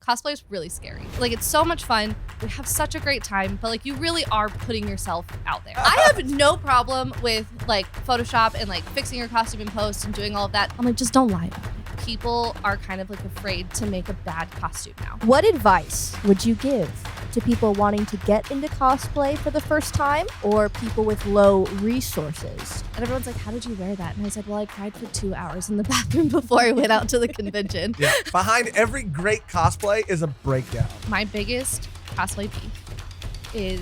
cosplay is really scary. Like, it's so much fun. We have such a great time, but like, you really are putting yourself out there. I have no problem with like Photoshop and like fixing your costume in post and doing all of that. I'm like, just don't lie about it. People are kind of like afraid to make a bad costume now. What advice would you give to people wanting to get into cosplay for the first time or people with low resources? And everyone's like, how did you wear that? And I said, well, I cried for 2 hours in the bathroom before I went out to the convention. Yeah. Behind every great cosplay is a breakdown. My biggest cosplay beef is...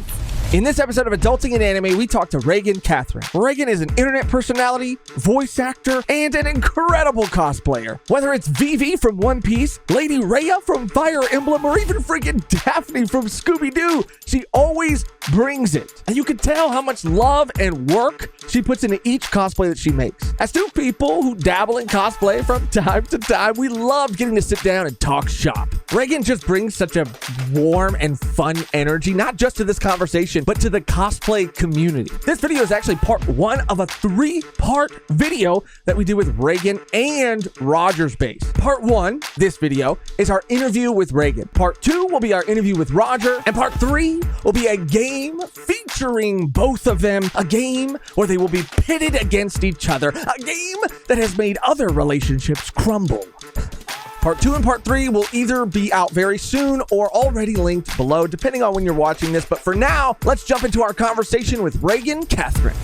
In this episode of Adulting in Anime, we talk to Reagan Catherine. Reagan is an internet personality, voice actor, and an incredible cosplayer. Whether it's Vivi from One Piece, Lady Rhea from Fire Emblem, or even freaking Daphne from Scooby-Doo, she always brings it. And you can tell how much love and work she puts into each cosplay that she makes. As two people who dabble in cosplay from time to time, we love getting to sit down and talk shop. Reagan just brings such a warm and fun energy, not just to this conversation, but to the cosplay community. This video is actually part 1 of a 3-part video that we do with Reagan and Roger's base. Part 1, this video, is our interview with Reagan. Part 2 will be our interview with Roger, and part 3 will be a game featuring both of them, a game where they will be pitted against each other, a game that has made other relationships crumble. Part 2 and Part 3 will either be out very soon or already linked below, depending on when you're watching this. But for now, let's jump into our conversation with Reagan Catherine.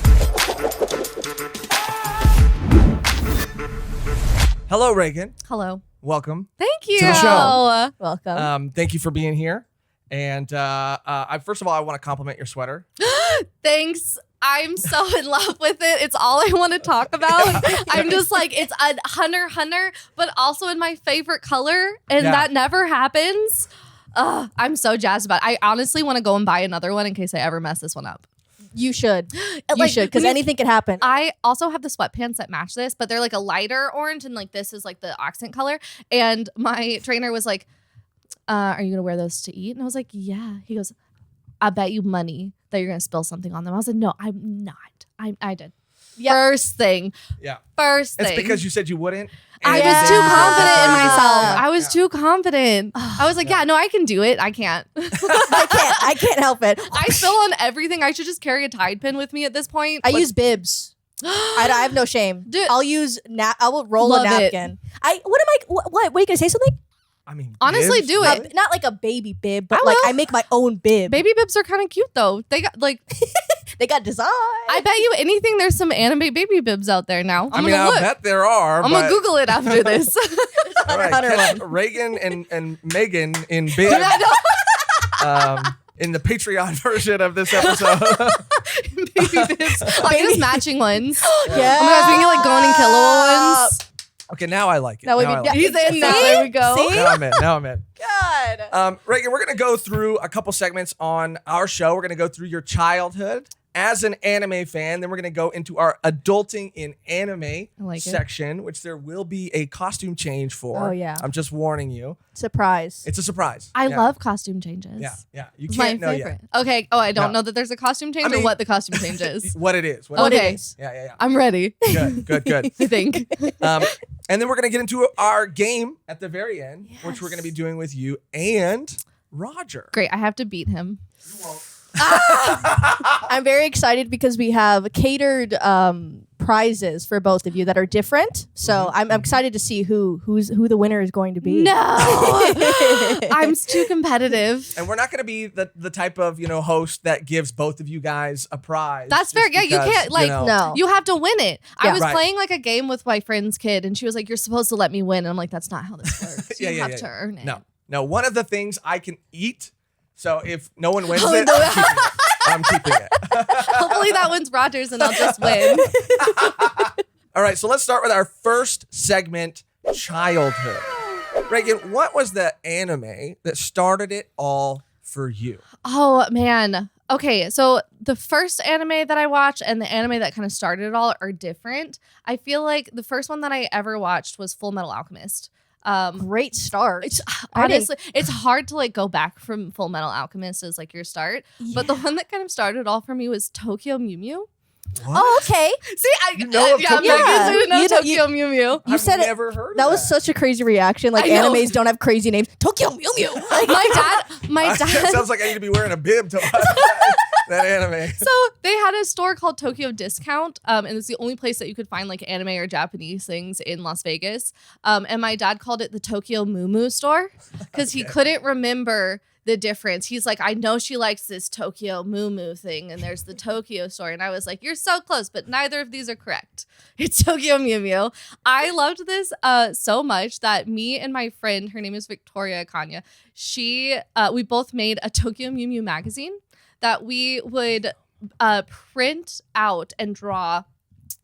Hello, Reagan. Hello. Welcome. Thank you. To the show. Welcome. Thank you for being here. And first of all, I want to compliment your sweater. Thanks. I'm so in love with it. It's all I want to talk about. I'm just like, it's a hunter, but also in my favorite color. And that never happens. I'm so jazzed about it. I honestly want to go and buy another one in case I ever mess this one up. You should. You should, because anything could happen. I also have the sweatpants that match this, but they're like a lighter orange and like this is like the accent color. And my trainer was like, are you going to wear those to eat? And I was like, yeah. He goes, I bet you money that you're going to spill something on them. I was like, no, I'm not. I did. Yep. First thing. Yeah. First thing. It's because you said you wouldn't. I was too confident in myself. I was too confident. I was like, yeah, no, I can do it. I can't. I can't help it. I spill on everything. I should just carry a Tide pin with me at this point. I use bibs. I have no shame. Dude, I will roll a napkin. What are you gonna say something? I mean, honestly, bibs? do it. Not like a baby bib, but I make my own bib. Baby bibs are kind of cute though. They got like they got design. I bet you anything there's some anime baby bibs out there now. I bet there are. I'm gonna Google it after this. All right, catch Reagan and Megan in bibs. In the Patreon version of this episode. Baby bibs. Like just matching ones. Yeah. Oh my gosh, we can get like going in Killua ones. Okay, now I like it. He's in now. There we go. See? Now I'm in. God. Reagan, we're going to go through a couple segments on our show. We're going to go through your childhood as an anime fan. Then we're going to go into our adulting in anime section, which there will be a costume change for. Oh, yeah. I'm just warning you. Surprise. It's a surprise. I love costume changes. Yeah. You It's can't my know favorite. yet. Okay. Oh, I don't know that there's a costume change or what the costume change is. What it is. What it is. Yeah. I'm ready. Good. I think. And then we're going to get into our game at the very end, which we're going to be doing with you and Roger. Great. I have to beat him. I'm very excited because we have catered prizes for both of you that are different. So I'm excited to see who the winner is going to be. No, I'm too competitive. And we're not going to be the type of host that gives both of you guys a prize. That's fair. Yeah, you can't no. You have to win it. Yeah. I was playing like a game with my friend's kid, and she was like, "You're supposed to let me win," and I'm like, "That's not how this works. You have to earn it." No. One of the things I can eat. So if no one wins it, I'm keeping it. Hopefully that wins Rogers and I'll just win. All right, so let's start with our first segment, childhood. Reagan, what was the anime that started it all for you? Oh, man. Okay, so the first anime that I watched and the anime that kind of started it all are different. I feel like the first one that I ever watched was Full Metal Alchemist. Great start. Honestly, it's hard to like go back from Full Metal Alchemist as like your start, but the one that kind of started all for me was Tokyo Mew Mew. What? Oh, okay. See, You know of Tokyo Megan Mew? didn't know You know- Tokyo Mew Mew. You said it. never heard of That was such a crazy reaction. Like I know. animes don't have crazy names. Tokyo Mew Mew. Like, My It dad. sounds like I need to be wearing a bib to watch that anime. So they had a store called Tokyo Discount, and it's the only place that you could find like anime or Japanese things in Las Vegas. And my dad called it the Tokyo Moo Moo store because he couldn't remember the difference. He's like, I know she likes this Tokyo Moo Moo thing, and there's the Tokyo store. And I was like, you're so close, but neither of these are correct. It's Tokyo Mew Mew. I loved this so much that me and my friend, her name is Victoria Kanya, we both made a Tokyo Mew Mew magazine that we would print out and draw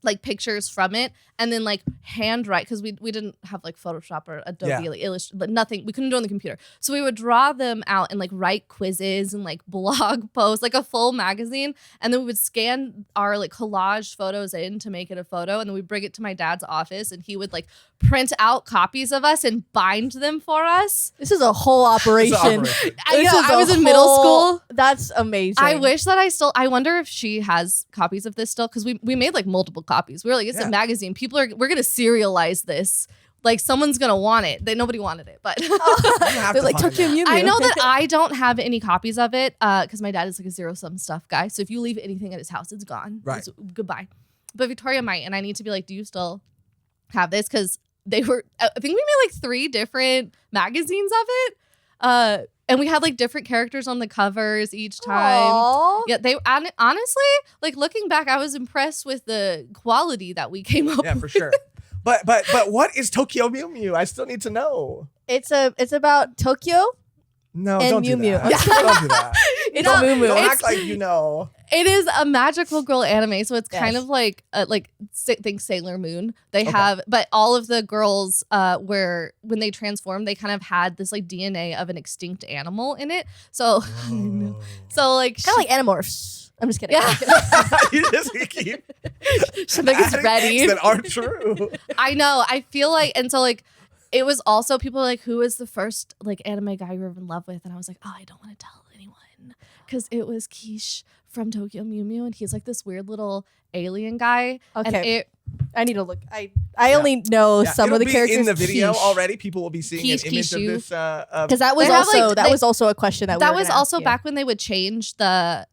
like pictures from it and then like handwrite because we didn't have like Photoshop or Adobe like Illustrator, nothing. We couldn't do it on the computer. So we would draw them out and like write quizzes and like blog posts, like a full magazine. And then we would scan our like collage photos in to make it a photo. And then we'd bring it to my dad's office and he would like print out copies of us and bind them for us. this is a whole operation. I was in middle school. That's amazing. I wish that I wonder if she has copies of this still because we made like multiple copies. We were like, it's a magazine. We're gonna serialize this. Like someone's gonna want it. Nobody wanted it, but They're like Tokyo Mew Mew. I know that I don't have any copies of it because my dad is like a zero-sum stuff guy. So if you leave anything at his house, it's gone. Right. It's goodbye. But Victoria might, and I need to be like, do you still have this? Because I think we made like 3 different magazines of it. And we had like different characters on the covers each time. Aww. Yeah, they honestly, like looking back, I was impressed with the quality that we came up Yeah, with. for sure. But what is Tokyo Mew Mew? I still need to know. It's about Tokyo. No, And don't Mew do Mew. that. Don't do that. It's Don't, a Moo Moo. don't It's- act like you know. It is a magical girl anime, so it's kind Yes. of like think Sailor Moon. They have, but all of the girls were when they transformed, they kind of had this like DNA of an extinct animal in it. So, so like Kind of like Animorphs. I'm just kidding. Yeah. You just keep she think it's adding ready. things that aren't true. I know. I feel like, and so like, it was also people were like, who was the first like anime guy you were in love with? And I was like, oh, I don't want to tell anyone because it was Quiche from Tokyo Mew Mew, and he's like this weird little alien guy. And Okay. it, I need to look. I only know Yeah, some of it'll the be characters in the video Quiche. already. People will be seeing Quiche, an image of Quiche. this. Because that was They have, also like, was also a question that we that were was gonna also ask you. back when they would change the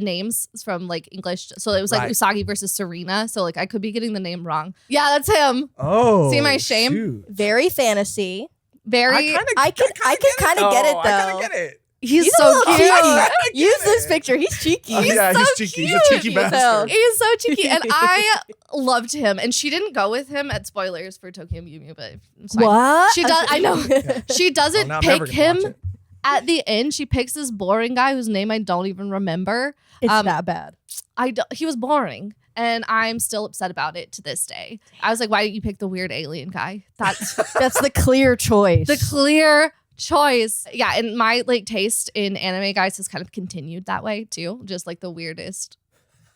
names from like English. So it was like Right. Usagi versus Serena. So like I could be getting the name wrong. Yeah, that's him. Oh, See my shame? shoot. Very fantasy. Very. I can kind of get it I though. kind of get it. He's He's a so little cute. cheeky. I get Use this it. picture. He's cheeky. Oh, yeah, so he's cheeky. He's a cheeky cute. bastard. He's so cheeky, and I loved him. And she didn't go with him at spoilers for Tokyo Mew Mew, but it's fine. What? She does. I know. She doesn't now I'm never pick gonna watch him it. at the end. She picks this boring guy whose name I don't even remember. It's Um, that bad. He was boring, and I'm still upset about it to this day. I was like, why didn't you pick the weird alien guy? That's That's the clear choice. the clear choice. Yeah, and my like taste in anime guys has kind of continued that way too. Just like the weirdest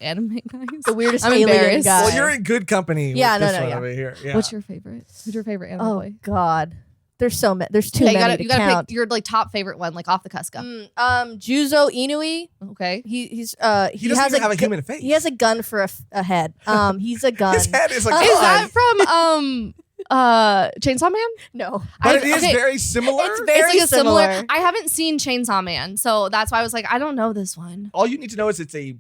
anime guys. the weirdest I'm alien embarrassed. guy. Well, you're in good company. Yeah, with no, this no, one yeah. over here. Yeah. What's your favorite? Who's your favorite anime Oh boy? God, there's so many. There's too Okay, many to you gotta count. pick your like top favorite one, like off the cusp. Juzo Inui. Okay. he He has doesn't even have a gu- human face. He has a gun for a head. He's a gun. His head is a Is gun. that from Chainsaw Man? No, But I- it is okay. very similar. It's very It's like a similar. similar. I haven't seen Chainsaw Man, so that's why I was like, I don't know this one. All you need to know is it's a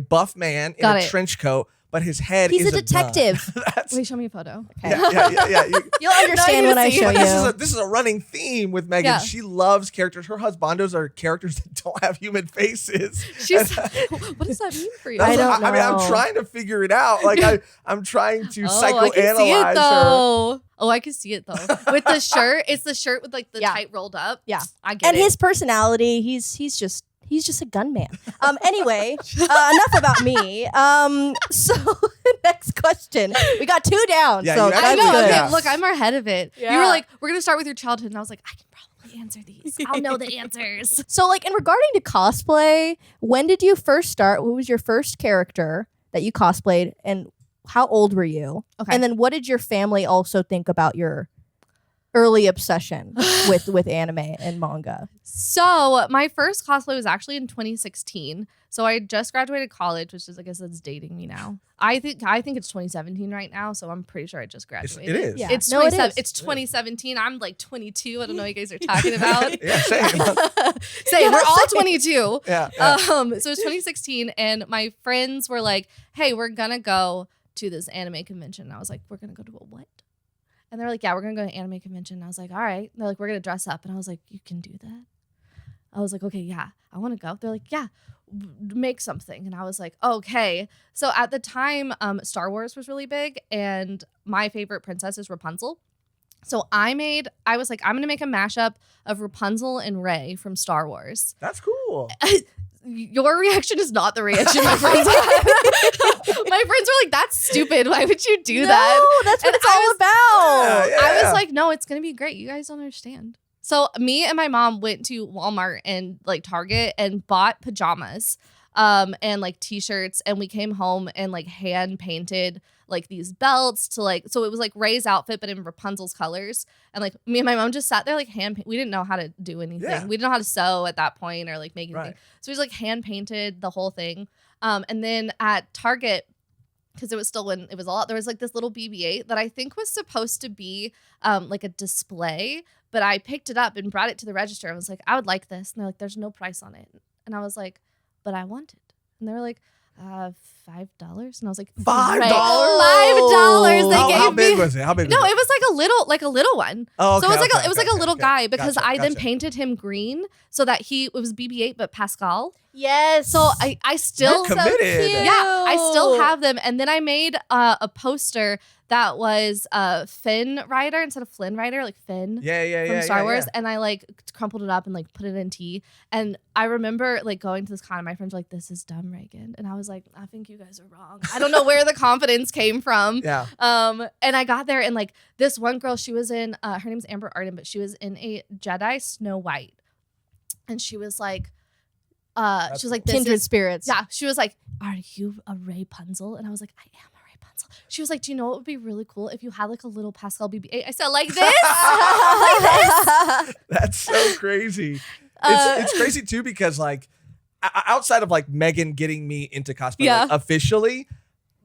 buff man in Got a it. trench coat, but his head He's is a detective. gun. That's, Wait, show me a photo. yeah. You'll understand when I see. show But you. this is a running theme with Megan. Yeah. She loves characters. Her husbandos are characters that don't have human faces. She's. And What does that mean for you? that's I don't what- I mean, I'm know. trying to figure it out. Like I'm trying to Oh, I can see psychoanalyze it her. though. Oh, I can see it though. With the shirt, it's the shirt with like the Yeah. tight rolled up. Yeah. I get And it. his personality, he's just a gunman. Anyway, enough about me. So next question. We got 2 down. Yeah, so you I that's know. good. Okay, Yeah. look, I'm ahead of it. You Yeah. were like, we're gonna start with your childhood, and I was like, I can probably answer these. I'll know the answers. So like in regarding to cosplay, when did you first start? What was your first character that you cosplayed, and how old were you? Okay. And then what did your family also think about your early obsession with anime and manga? So my first cosplay was actually in 2016. So I just graduated college, which is, I guess that's dating me now. I think it's 2017 right now, so I'm pretty sure I just graduated. It is. Yeah. It's No, it is. It's 2017. I'm like 22. I don't know what you guys are talking about. Yeah, same. Same. We're all 22. Yeah. So it's 2016, and my friends were like, "Hey, we're gonna go to this anime convention." And I was like, "We're gonna go to a what?" And they're like, "Yeah, we're gonna go to an anime convention." And I was like, "All right." And they're like, "We're gonna dress up." And I was like, "You can do that?" I was like, "Okay, yeah, I want to go." They're like, "Yeah, make something." And I was like, "Okay." So at the time, Star Wars was really big, and my favorite princess is Rapunzel. So I was like, I'm gonna make a mashup of Rapunzel and Rey from Star Wars. That's cool. Your reaction is not the reaction my friends had. My friends were like, "That's stupid. Why would you do that?" No, that's what And it's all about. Yeah, I was like, "No, it's gonna be great. You guys don't understand." So me and my mom went to Walmart and like Target and bought pajamas and like t-shirts, and we came home and like hand painted like these belts to like, so it was like Rey's outfit but in Rapunzel's colors, and like me and my mom just sat there like we didn't know how to do anything. Yeah. We didn't know how to sew at that point or like make anything. Right. So we just like hand painted the whole thing. And then at Target, because it was still when it was a lot, there was like this little BB-8 that I think was supposed to be like a display, but I picked it up and brought it to the register. I was like, "I would like this." And they're like, "There's no price on it." And I was like, "But I want it." And they were like, $5. And I was like, $5? $5. They How gave big me. was it? How big No, was it was like a little one. Oh, okay, So it was okay, it was like okay, a little okay. guy, because Gotcha, I then gotcha. painted him green so that it was BB-8 but Pascal. Yes. So I still You're committed. yeah, I still have them. And then I made a poster that was Finn Rider instead of Flynn Rider, like Finn from Star Wars. And I like crumpled it up and like put it in tea. And I remember like going to this con and my friends were like, "This is dumb, Reagan." And I was like, "I think you guys are wrong." I don't know where the confidence came from. Yeah. And I got there and like this one girl, she was in, her name's Amber Arden, but she was in a Jedi Snow White. And she was like, this Kindred is spirits. yeah. She was like, "Are you a Rapunzel?" And I was like, "I am a Rapunzel." She was like, "Do you know what would be really cool if you had like a little Pascal BB-8?" I said, "Like this?" Like this? That's so crazy. It's crazy too, because like outside of like Megan getting me into cosplay Yeah. like, officially,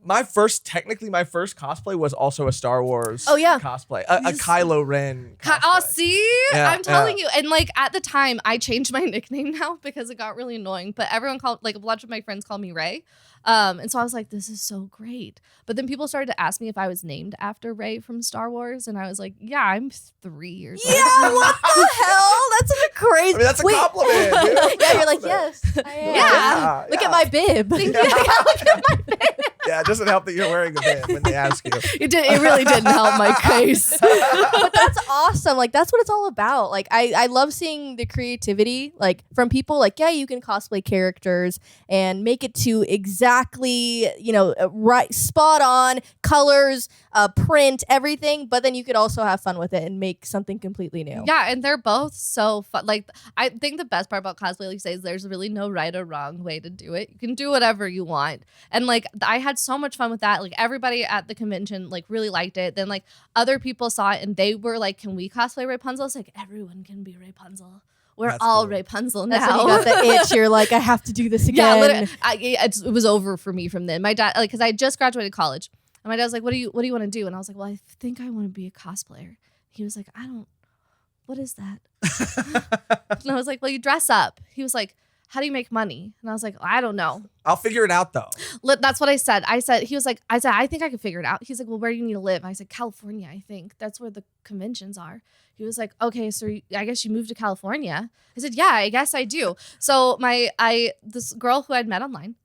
my first cosplay was also a Star Wars Oh, yeah. cosplay. A Kylo Ren cosplay. Oh, see? Yeah, I'm telling you. And like at the time, I changed my nickname now because it got really annoying. But everyone a bunch of my friends called me Rey. And so I was like, "This is so great." But then people started to ask me if I was named after Rey from Star Wars. And I was like, "Yeah, I'm 3 years old." Yeah, what the hell? That's such a crazy. I mean, that's a compliment. Dude. Yeah, you're like, "Yes, I am." Yeah. Look at my bib. Yeah, it doesn't help that you're wearing a bib when they ask you. It really didn't help my case. But that's awesome. Like, that's what it's all about. Like, I love seeing the creativity, like, from people. Like, yeah, you can cosplay characters and make it to exactly, right, spot on colors, print, everything. But then you could also have fun with it and make something completely new. Yeah, and they're both so fun. Like, I think the best part about cosplay, like you say, is there's really no right or wrong way to do it. You can do whatever you want. And like, I had so much fun with that. Like, everybody at the convention like really liked it. Then like other people saw it and they were like, "Can we cosplay Rapunzel?" It's like, everyone can be Rapunzel. We're That's all cool. Rapunzel now. That's when you got the itch. You're like, "I have to do this Yeah, again." literally, it was over for me from then. My dad, like, because I just graduated college, and my dad was like, "What do you want to do?" And I was like, "Well, I think I want to be a cosplayer." He was like, "What is that?" And I was like, "Well, you dress up." He was like, "How do you make money?" And I was like, "I don't know." I'll figure it out though. That's what I said. He was like, "I think I could figure it out." He's like, "Well, where do you need to live?" I said, "California, I think. That's where the conventions are." He was like, "Okay, so I guess you moved to California." I said, "Yeah, I guess I do." So this girl who I'd met online,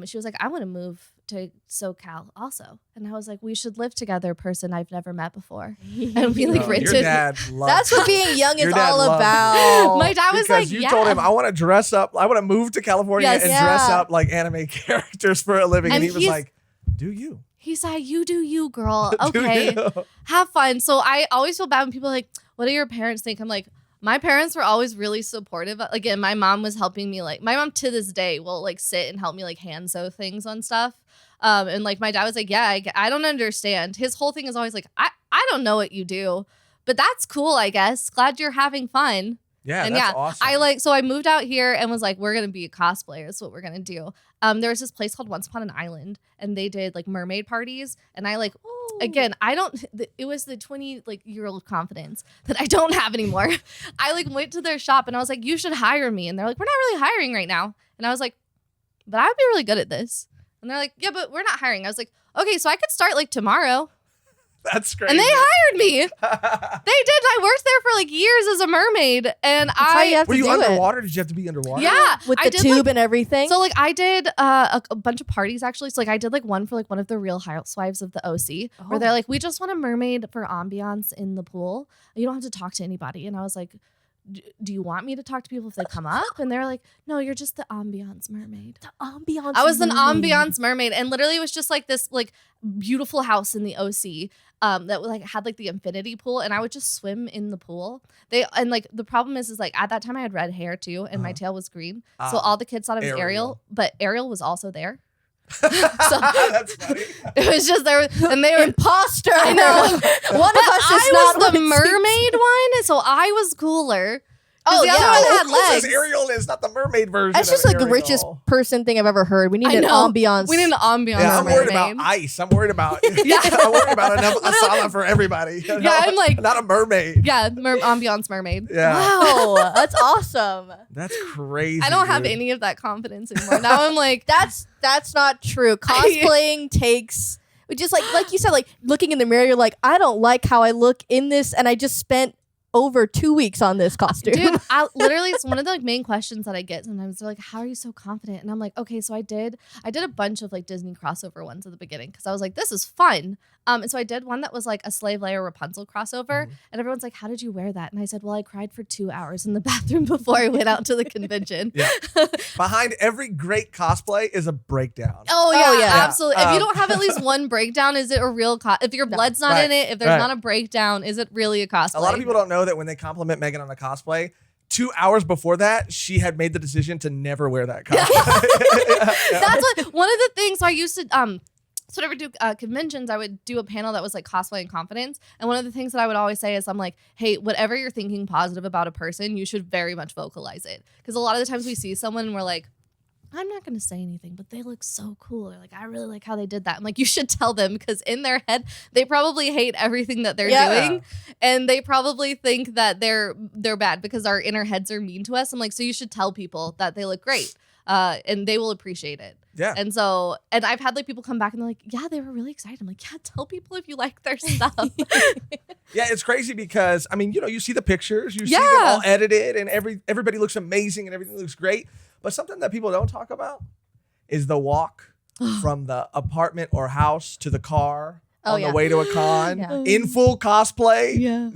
she was like, "I want to move to SoCal also." And I was like, "We should live together, person I've never met before." And we like Your rented. dad loved That's what being young Your is dad all loved about. My dad was because like, you "Yeah." told him, "I want to dress up. I want to move to California Yes. and Yeah. dress up like anime characters for a living." And And he was he's- like, "Do you?" He said, "You do you, girl. Do Okay, you? have fun." So I always feel bad when people are like, "What do your parents think?" I'm like, my parents were always really supportive. Again, my mom was helping me. Like, my mom to this day will like sit and help me like hand sew things on stuff. And like my dad was like, "Yeah, I don't understand." His whole thing is always like, I don't know what you do, but that's cool, I guess. Glad you're having fun. Yeah, And that's awesome. I moved out here and was like, we're gonna be a cosplayer. That's what we're gonna do. There was this place called Once Upon an Island, and they did like mermaid parties. And I again, I don't. It was the 20-year-old confidence that I don't have anymore. I went to their shop and I was like, you should hire me. And they're like, we're not really hiring right now. And I was like, but I would be really good at this. And they're like, yeah, but we're not hiring. I was like, okay, so I could start tomorrow. That's crazy. And they hired me. They did. I worked there for years as a mermaid, and Were you underwater? Did you have to be underwater? Yeah, with the tube and everything. So I did a bunch of parties actually. So I did one for one of the Real Housewives of the OC, where they're like, we just want a mermaid for ambiance in the pool. You don't have to talk to anybody. And I was like, do you want me to talk to people if they come up? And they're like, no, you're just the ambiance mermaid. The ambiance. I was an ambiance mermaid, and literally it was just this beautiful house in the OC that had the infinity pool, and I would just swim in the pool. The problem is at that time I had red hair too, and my tail was green, so all the kids thought it was Ariel, but Ariel was also there. So that's funny. It was just there, and they were imposter. I know. One of us is I was not the mermaid one, so I was cooler. Oh, the yeah. other one had Closest legs. Ariel is not the mermaid version. That's just of the richest Ariel. person thing I've ever heard. We need an ambiance. We need an ambiance. Yeah, I'm worried mermaid. about ice. I'm worried about I'm worried about enough asana for everybody. You know? Yeah, I'm not a mermaid. Yeah, ambiance mermaid. Yeah. Wow, that's awesome. That's crazy. I don't have dude. any of that confidence anymore. Now I'm like, that's not true. Cosplaying takes just like you said, looking in the mirror, you're like, I don't like how I look in this, and I just spent over 2 weeks on this costume. Dude, literally, it's one of the main questions that I get sometimes. They're like, how are you so confident? And I'm like, okay, so I did a bunch of Disney crossover ones at the beginning because I was like, this is fun. And so I did one that was a Slave Leia Rapunzel crossover, and everyone's like, how did you wear that? And I said, well, I cried for 2 hours in the bathroom before I went out to the convention. Yeah. Behind every great cosplay is a breakdown. Oh yeah. Absolutely. If you don't have at least one breakdown, is it a real if your blood's not in it, if there's not a breakdown, is it really a cosplay? A lot of people don't know that when they compliment Megan on a cosplay, 2 hours before that, she had made the decision to never wear that cosplay. That's one of the things I used to so whenever I do conventions, I would do a panel that was cosplay and confidence. And one of the things that I would always say is I'm like, hey, whatever you're thinking positive about a person, you should very much vocalize it. Because a lot of the times we see someone and we're like, I'm not going to say anything, but they look so cool. Or I really like how they did that. I'm like, you should tell them, because in their head, they probably hate everything that they're doing. And they probably think that they're bad because our inner heads are mean to us. I'm like, so you should tell people that they look great. And they will appreciate it. Yeah. And I've had people come back and they're like, yeah, they were really excited. I'm like, yeah, tell people if you like their stuff. Yeah, it's crazy because, you see the pictures, you see them all edited, and everybody looks amazing and everything looks great. But something that people don't talk about is the walk from the apartment or house to the car on the way to a con in full cosplay. Yeah.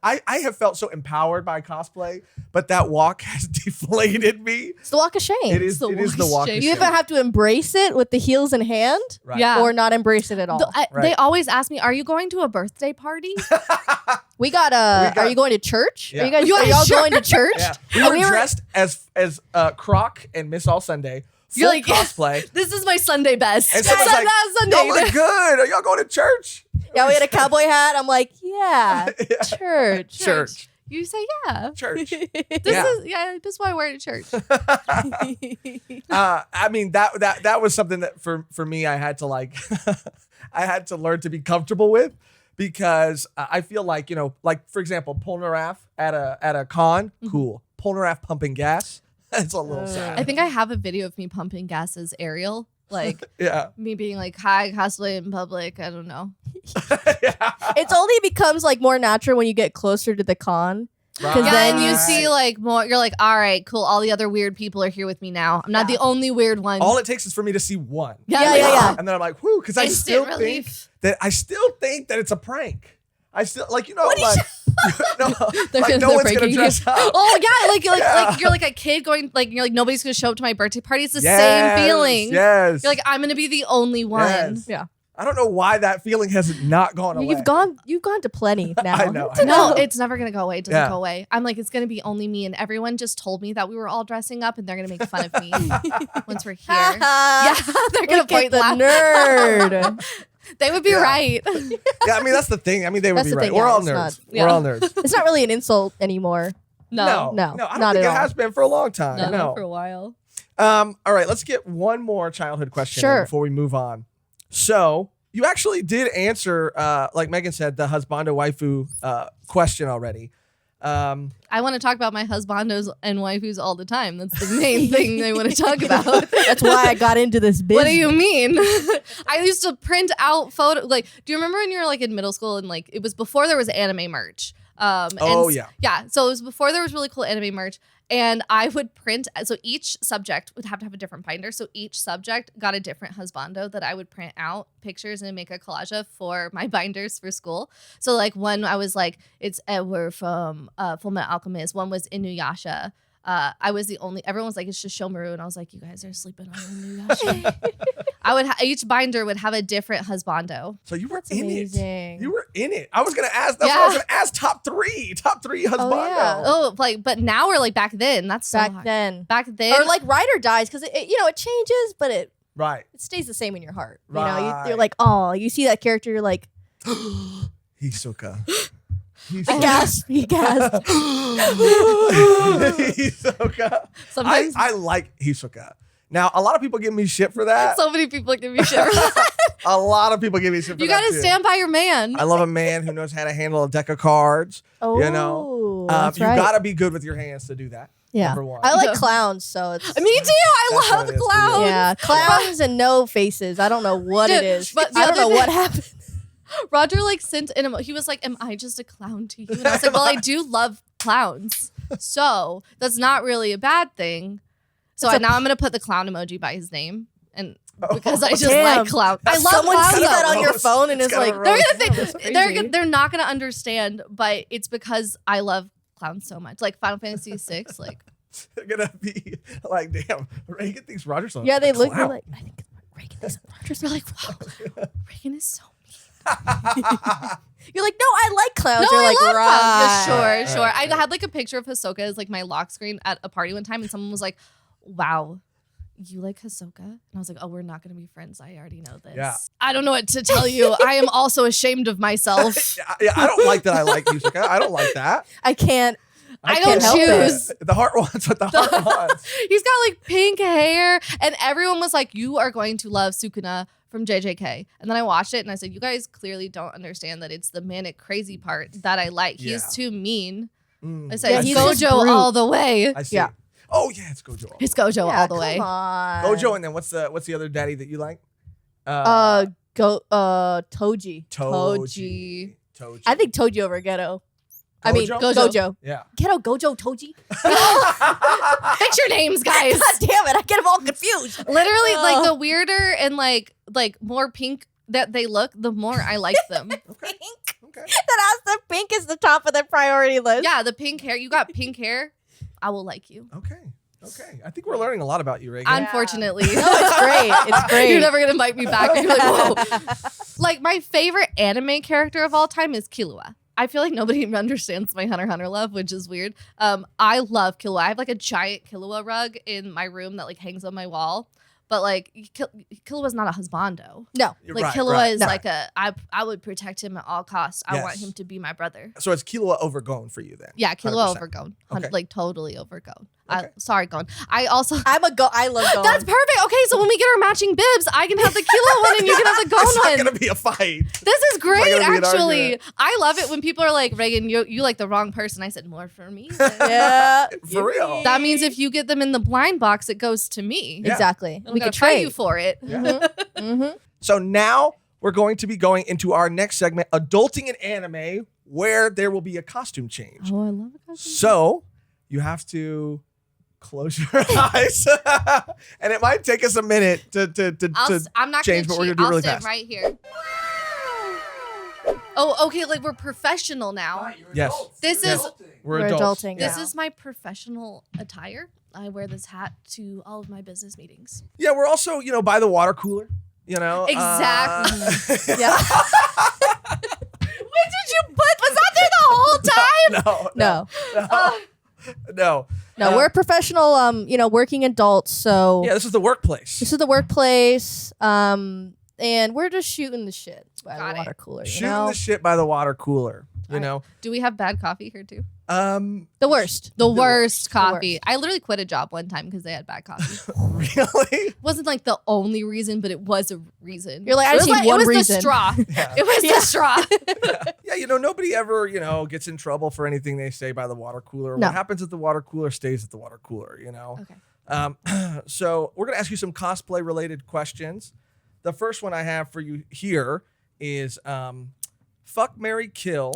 I have felt so empowered by cosplay, but that walk has deflated me. It's the walk of shame. It is the walk of shame. You either have to embrace it with the heels in hand, or not embrace it at all. They always ask me, are you going to a birthday party? We got are you going to church? Yeah. Are you all going to church? Yeah. We were dressed as Croc and Miss All Sunday. Full cosplay. This is my Sunday best. And someone's like, y'all look good. Are y'all going to church? Yeah, we had a cowboy hat. I'm like, church. Church. You say yeah. Church. This is why I wear it at church. That was something that for me I had to I had to learn to be comfortable with, because I feel for example, Polnareff at a con, cool. Polnareff pumping gas. It's a little sad. I think I have a video of me pumping gas as Ariel. Me being hi, cosplay in public. I don't know. It only becomes more natural when you get closer to the con. Because then you see more. You're like, all right, cool. All the other weird people are here with me now. I'm not the only weird one. All it takes is for me to see one. Yeah. And then I'm like, whoo, because I still think that it's a prank. I still no one's gonna dress up. Oh yeah, you're a kid going you're nobody's gonna show up to my birthday party. It's the same feeling. Yes. You're I'm gonna be the only one. Yes. Yeah. I don't know why that feeling has not gone away. You've gone to plenty now. I know. No, it's never gonna go away. It doesn't go away. I'm it's gonna be only me, and everyone just told me that we were all dressing up, and they're gonna make fun of me once we're here. Yeah, they're gonna Look at point the nerd. They would be Yeah. right. Yeah, I mean that's the thing. I mean they would That's be the right. thing, We're yeah, all it's nerds. not- We're all nerds. It's not really an insult anymore. No. No, I don't not think at it all. has been for a long time. No, No. for a while. All right, let's get one more childhood question in Sure. before we move on. So you actually did answer, like Megan said, the husbando waifu question already. I want to talk about my husbandos and waifus all the time. That's the main thing they want to talk about. That's why I got into this business. What do you mean? I used to print out photo. Like, do you remember when you were like in middle school and like it was before there was anime merch? Yeah. Yeah. So it was before there was really cool anime merch. And I would print, so each subject would have to have a different binder. So each subject got a different husbando that I would print out pictures and make a collage of for my binders for school. So like one, I was like, it's Edward from Fullmetal Alchemist. One was Inuyasha. I was the only, everyone was like, it's just Shomaru. And I was like, you guys are sleeping on Inuyasha. Each binder would have a different husbando. So you were That's in amazing. it. You were in it. I was gonna ask. That's what I was gonna ask. Top three husbando. yeah. Oh, like, but now we're like back then. That's so Back hard. then. Back then. Or like ride or dies, because it changes, but it Right. stays the same in your heart. You know, Right. you're like, oh, you see that character, you're like, Hisoka. I gasped. He gasped. Hisoka. Sometimes I like Hisoka. Now, a lot of people give me shit for that. so many people give me shit for that. A lot of people give me shit for You that. gotta too. stand by your man. I love a man who knows how to handle a deck of cards. Oh, You know, that's you right. gotta be good with your hands to do that. Yeah. Number one. I like Yeah. clowns, so it's. Me too. I That's love what it is for you. clowns. Yeah, clowns and no faces. I don't know what it Dude, is. but the I don't know other what day- happened. Roger like sent an he was like, am I just a clown to you? And I was like, well, I do love clowns. So that's not really a bad thing. So It's a- now I'm gonna put the clown emoji by his name. And Oh, because I just damn. like clown. I love Someone clowns. sees that on your roast. phone and It's is gotta like, roast. They're That's gonna think crazy. they're not gonna understand, but it's because I love clowns so much. Like Final Fantasy VI, like They're gonna be like, damn, Reagan thinks Roger's on. Yeah, they a look clown. like, I think Reagan is Rogers. they're like, wow, Reagan is so You're like, no, I like clowns. No, You're I like, love right. clowns. Yeah, Right, sure. right. I had like a picture of Hisoka as like my lock screen at a party one time, and someone was like, "Wow, you like Hisoka?" And I was like, "Oh, we're not gonna be friends. I already know this." Yeah. I don't know what to tell you. I am also ashamed of myself. Yeah, I don't like that. I like Hisoka. I don't like that. I can't. I can't don't help it. choose. The heart wants what the heart wants. He's got like pink hair, and everyone was like, "You are going to love Sukuna from JJK." And then I watched it, and I said, "You guys clearly don't understand that it's the manic crazy part that I like. Yeah. He's too mean." Mm. I said, Yeah, he's just "Gojo brute. all the way." I see. Yeah. Oh yeah, it's Gojo. It's Gojo Yeah, all the way. Come on. Gojo, and then what's the other daddy that you like? Toji. Toji. Toji. I think Toji over Ghetto. I mean, Gojo? Gojo. Yeah. Ghetto, Gojo, Toji. Fix your names, guys. God damn it, I get them all confused. Literally, like Ugh. the weirder and like more pink that they look, the more I like them. Okay. Okay. That has the pink is the top of their priority list. Yeah, the pink hair. You got pink hair. I will like you. Okay. Okay. I think we're learning a lot about you, Reagan. Unfortunately. No, it's great. It's great. You're never gonna invite me back. You're like, whoa. Like my favorite anime character of all time is Killua. I feel like nobody understands my Hunter x Hunter love, which is weird. I love Killua. I have like a giant Killua rug in my room that like hangs on my wall. But like Killua's not a husbando. No. You're Like right, Killua right. is like I would protect him at all costs. I want Yes. him to be my brother. So it's Killua over Gon for you then. Yeah, Killua 100%. overgrown. Okay. Like totally overgrown. Okay. Sorry, Gon. I also I love Gon. That's perfect. Okay, so when we get our matching bibs, I can have the Killua one and you can have the Gon It's not one. gonna be a fight. This is great, gonna be an actually. argument. I love it when people are like, Reagan, you like the wrong person. I said, more for me. Yeah. For real. That means if you get them in the blind box, it goes to me. Yeah. Exactly. I'm We gonna could pay trade. you for it. Mm-hmm. So now we're going to be going into our next segment, Adulting in Anime, where there will be a costume change. Oh, I love it. So you have to close your eyes. And it might take us a minute to I'm not change, but gonna we're cheat. gonna do it I'll really stand fast. right here. Oh, okay. Like we're professional now. Yes. This Yes. is We're adults. adulting. this now. is my professional attire. I wear this hat to all of my business meetings. Yeah, we're also, by the water cooler, Exactly. Yeah. What did you put? Was that there the whole time? No. No. No, we're professional, working adults. So Yeah, this is the workplace. this is the workplace. and we're just shooting the shit by Got the it. water cooler. Shooting You know? the shit by the water cooler. You know, Do we have bad coffee here too? The worst. The worst coffee. worst. I literally quit a job one time because they had bad coffee. really? It wasn't like the only reason, but it was a reason. You're like, I It just was need one it was reason. the straw. Yeah. It was the straw. Yeah, nobody ever, gets in trouble for anything they say by the water cooler. No. What happens at the water cooler stays at the water cooler, Okay. So we're going to ask you some cosplay related questions. The first one I have for you here is fuck, marry, kill,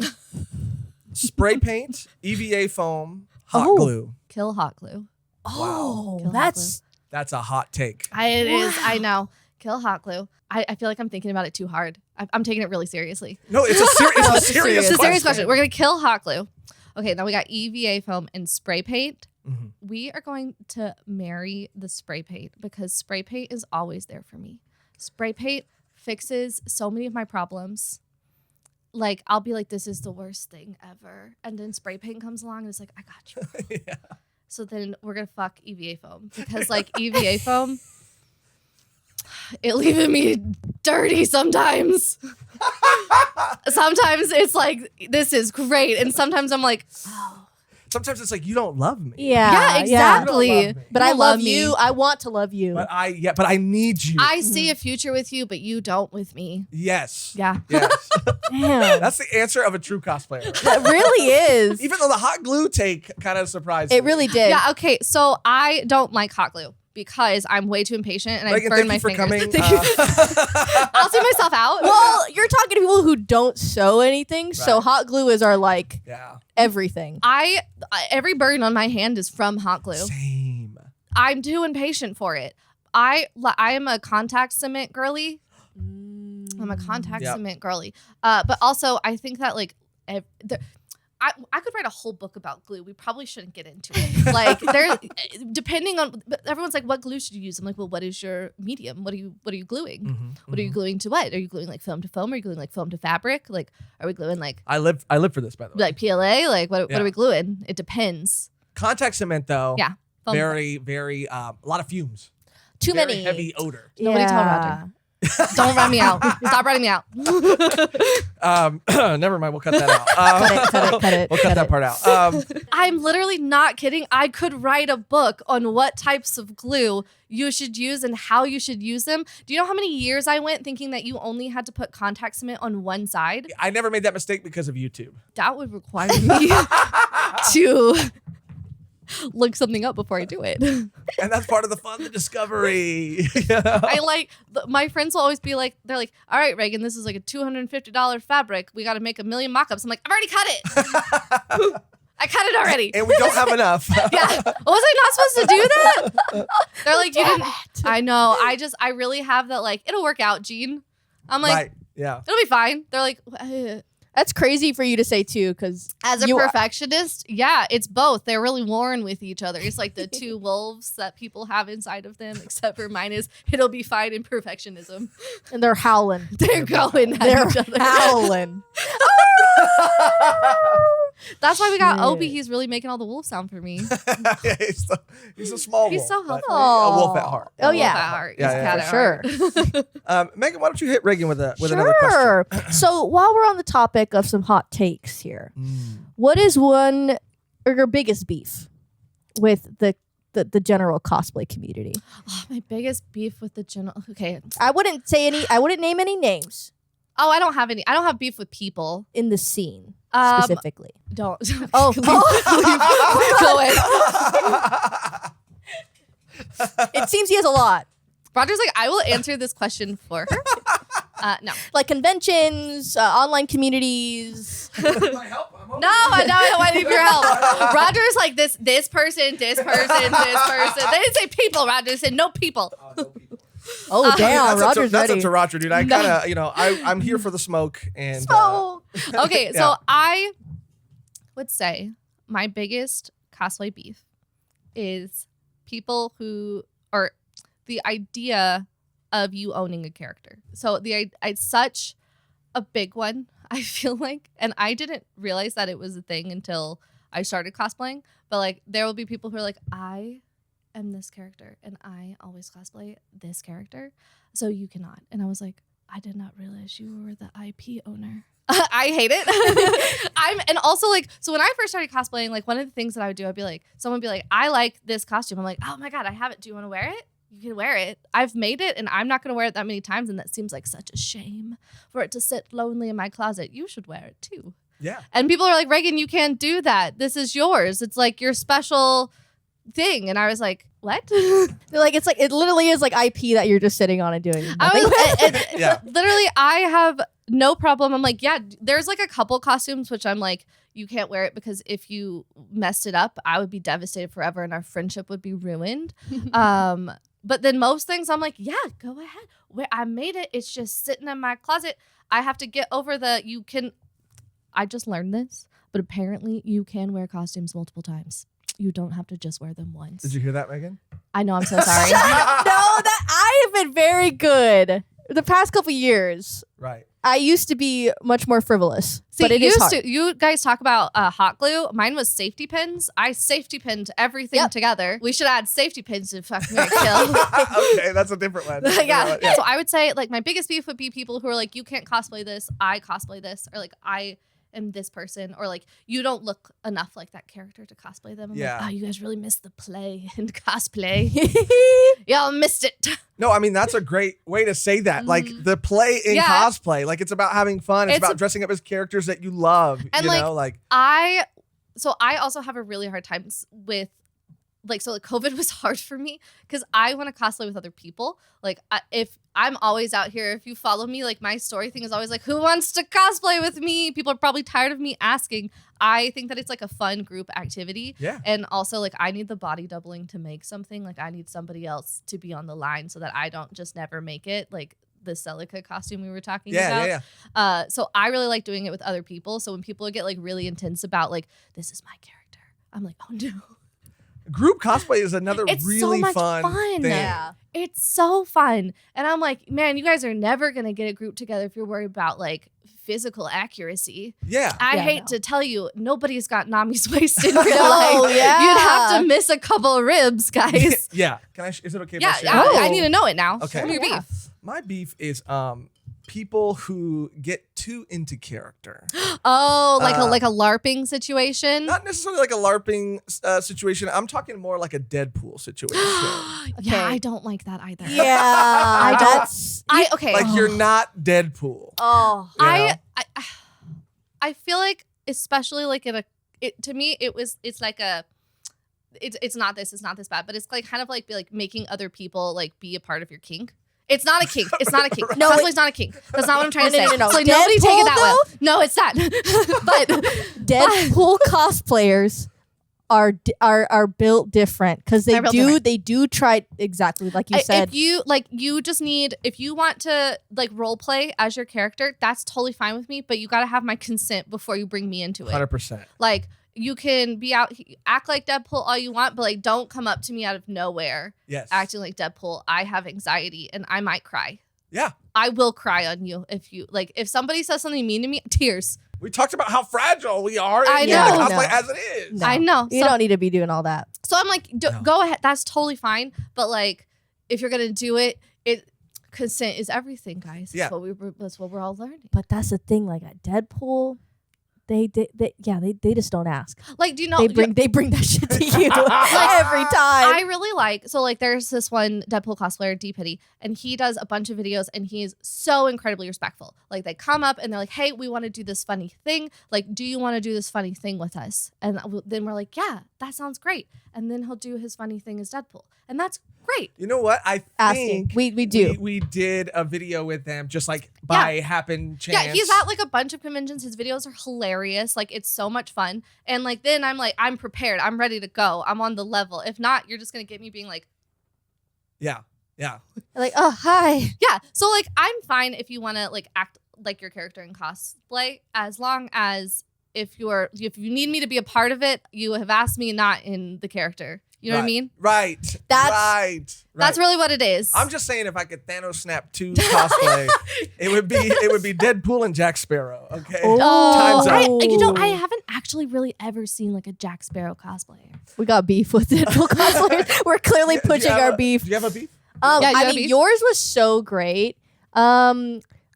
spray paint, EVA foam, hot glue. Kill hot glue. Oh, Kill hot that's That's a hot take. It is. I know. Kill hot glue. I feel like I'm thinking about it too hard. I'm taking it really seriously. No, it's a serious It's a serious question. question. We're going to kill hot glue. Okay, now we got EVA foam and spray paint. Mhm. We are going to marry the spray paint because spray paint is always there for me. Spray paint fixes so many of my problems. Like, I'll be like, this is the worst thing ever. And then spray paint comes along and it's like, I got you. Yeah. So then we're going to fuck EVA foam because, like, EVA foam, it leaving me dirty sometimes. Sometimes it's like, this is great. And sometimes I'm like, oh. Sometimes it's like, you don't love me. Yeah, exactly. You don't love me. But You I don't love me. you. I want to love you. But I need you. I see a future with you, but you don't with me. Yes. Yeah. Yes. Damn. That's the answer of a true cosplayer. That really is. Even though the hot glue take kind of surprised It me. really did. Yeah, okay. So I don't like hot glue because I'm way too impatient and Reagan, I burn thank my you for fingers. coming. Thank you. I'll see myself out. Well, you're talking to people who don't sew anything, so Right. hot glue is our like Yeah. everything. Every burn on my hand is from hot glue. Same. I'm too impatient for it. I am a contact cement girly. I'm a contact Yep. cement girly. But also I think that like I could write a whole book about glue. We probably shouldn't get into it. Like there, depending on, but everyone's like, what glue should you use? I'm like, well, what is your medium? What are you gluing? What are you gluing to what? Are you gluing like foam to foam? Are you gluing like foam to fabric? Like, are we gluing like I live for this, by the way. like PLA? Like what Yeah. are we gluing? It depends. Contact cement, though. Yeah. Foam. Very, very, a lot of fumes. Too Very many. heavy odor. Nobody tell Roger. Don't run me out. Stop running me out. Never mind. We'll cut that out. Cut it. We'll cut that part out. I'm literally not kidding. I could write a book on what types of glue you should use and how you should use them. Do you know how many years I went thinking that you only had to put contact cement on one side? I never made that mistake because of YouTube. That would require me to look something up before I do it. And that's part of the fun, the discovery. I like, my friends will always be like, they're like, all right, Reagan, this is like a $250 fabric. We got to make a million mock-ups. I'm like, I've already cut it. I cut it already. And we don't have enough. Yeah. Was I not supposed to do that? They're like, you didn't. I know. I really have that, like, it'll work out, Gene. I'm like, Right. Yeah. it'll be fine. They're like, That's crazy for you to say too, because as a perfectionist, yeah, it's both. They're really warring with each other. It's like the two wolves that people have inside of them, except for mine is it'll be fine in perfectionism. and they're howling. They're going at They're each other. howling. That's why we got Shit. Obi. He's really making all the wolf sound for me. Yeah, he's a small He's wolf. so but helpful. A wolf at heart. Oh, Wolf yeah. at heart. Yeah, He's yeah, cat for at heart. Megan, why don't you hit Reagan with another question? Sure. So while we're on the topic of some hot takes here, what is one or your biggest beef with the general cosplay community? Oh, my biggest beef with the general. Okay. I wouldn't name any names Oh, I don't have any. I don't have beef with people. in the scene specifically. Don't. Oh, it seems he has a lot. Roger's like, I will answer this question for her. No. Like conventions, online communities. No, I don't need your help. Roger's like this person. They didn't say people, Roger said no people. Oh, damn. Roger's that's ready. up to Roger, dude. I kind of, I'm here for the smoke. And Okay, Yeah. so I would say my biggest cosplay beef is people who are the idea of you owning a character. So it's such a big one, I feel like, and I didn't realize that it was a thing until I started cosplaying. But like, there will be people who are like, I am this character and I always cosplay this character, so you cannot. And I was like, I did not realize you were the IP owner. I hate it. And also like, so when I first started cosplaying, like one of the things that I would do, I'd be like, someone would be like, I like this costume. I'm like, oh my God, I have it. Do you want to wear it? You can wear it. I've made it and I'm not going to wear it that many times. And that seems like such a shame for it to sit lonely in my closet. You should wear it too. Yeah. And people are like, Reagan, you can't do that. This is yours. It's like your special thing. And I was like, what? They're like, it's like, it literally is like IP that you're just sitting on and doing nothing with. Yeah. Literally, I have no problem. I'm like, yeah, there's like a couple costumes which I'm like, you can't wear it because if you messed it up, I would be devastated forever and our friendship would be ruined. But then most things I'm like, yeah, go ahead. I made it. It's just sitting in my closet. I have to get over I just learned this, but apparently you can wear costumes multiple times. You don't have to just wear them once. Did you hear that, Megan? I know, I'm so sorry. No, that I have been very good the past couple years. Right. I used to be much more frivolous, See, but it is hard. You guys talk about hot glue. Mine was safety pins. I safety pinned everything together. We should add safety pins to fucking kill. Okay, that's a different one. Yeah. So I would say like my biggest beef would be people who are like, you can't cosplay this. I cosplay this. Or like, I am this person. Or like, you don't look enough like that character to cosplay them. I'm like, oh, you guys really missed the play and cosplay. Y'all missed it. No, I mean, that's a great way to say that. Like the play in cosplay, like it's about having fun. It's about dressing up as characters that you love. And you like, know, like I also have a really hard time with like COVID was hard for me because I want to cosplay with other people. Like if I'm always out here, if you follow me, like my story thing is always like, who wants to cosplay with me? People are probably tired of me asking. I think that it's like a fun group activity. Yeah. And also like I need the body doubling to make something. Like I need somebody else to be on the line so that I don't just never make it. Like the Celica costume we were talking about. Yeah. So I really like doing it with other people. So when people get like really intense about like, this is my character, I'm like, oh no. Group cosplay is another really so much fun thing. Yeah. It's so fun. And I'm like, man, you guys are never going to get a group together if you're worried about like physical accuracy. Yeah. I hate to tell you, nobody's got Nami's waist in real life. Yeah. You'd have to miss a couple of ribs, guys. Yeah. Is it okay if Yeah, I share? I need to know it now. Okay. Tell me your beef. My beef is people who get too into character. Oh, like a LARPing situation? Not necessarily like a LARPing situation. I'm talking more like a Deadpool situation. Yeah, I don't like that either. Yeah. Okay. Like you're not Deadpool. Oh. You know? I feel like especially like to me it's like it's not this bad, but it's like kind of like making other people like be a part of your kink. It's not a kink. It's not a kink. No, cosplay's not a kink. That's not what I'm trying to say. No. So like, nobody take it that well. No, it's not. But Deadpool cosplayers are built different because they do try exactly like you said. If you want to like role play as your character, that's totally fine with me. But you got to have my consent before you bring me into it. 100%. Like you can act like Deadpool all you want, but like don't come up to me out of nowhere. Yes. Acting like Deadpool. I have anxiety and I might cry. Yeah. I will cry on you if somebody says something mean to me, tears. We talked about how fragile we are I in know. cosplay as it is. No. I know. You don't need to be doing all that. So I'm like, go ahead. That's totally fine. But like, if you're gonna do it, consent is everything, guys. Yeah. That's what we're all learning. But that's the thing. Like at Deadpool, they just don't ask. Like, do you know they bring that shit to you every time. I really there's this one Deadpool cosplayer, D Pitty, and he does a bunch of videos and he is so incredibly respectful. Like they come up and they're like, hey, we want to do this funny thing. Like, do you want to do this funny thing with us? And then we're like, yeah, that sounds great. And then he'll do his funny thing as Deadpool. And that's great. You know what? I think we do. We did a video with them just like by happen chance. Yeah, he's at like a bunch of conventions. His videos are hilarious. Like it's so much fun. And like then I'm like, I'm prepared. I'm ready to go. I'm on the level. If not, you're just gonna get me being like, yeah. Like, oh hi. Yeah. So like I'm fine if you wanna like act like your character in cosplay, as long as if you need me to be a part of it, you have asked me, not in the character. You know what I mean? Right. That's really what it is. I'm just saying, if I could Thanos snap 2 cosplay, it would be Deadpool and Jack Sparrow. Okay. Time's up. I haven't actually really ever seen like a Jack Sparrow cosplayer. We got beef with Deadpool cosplayers. We're clearly pushing our beef. Do you have a beef? I mean, yours was so great.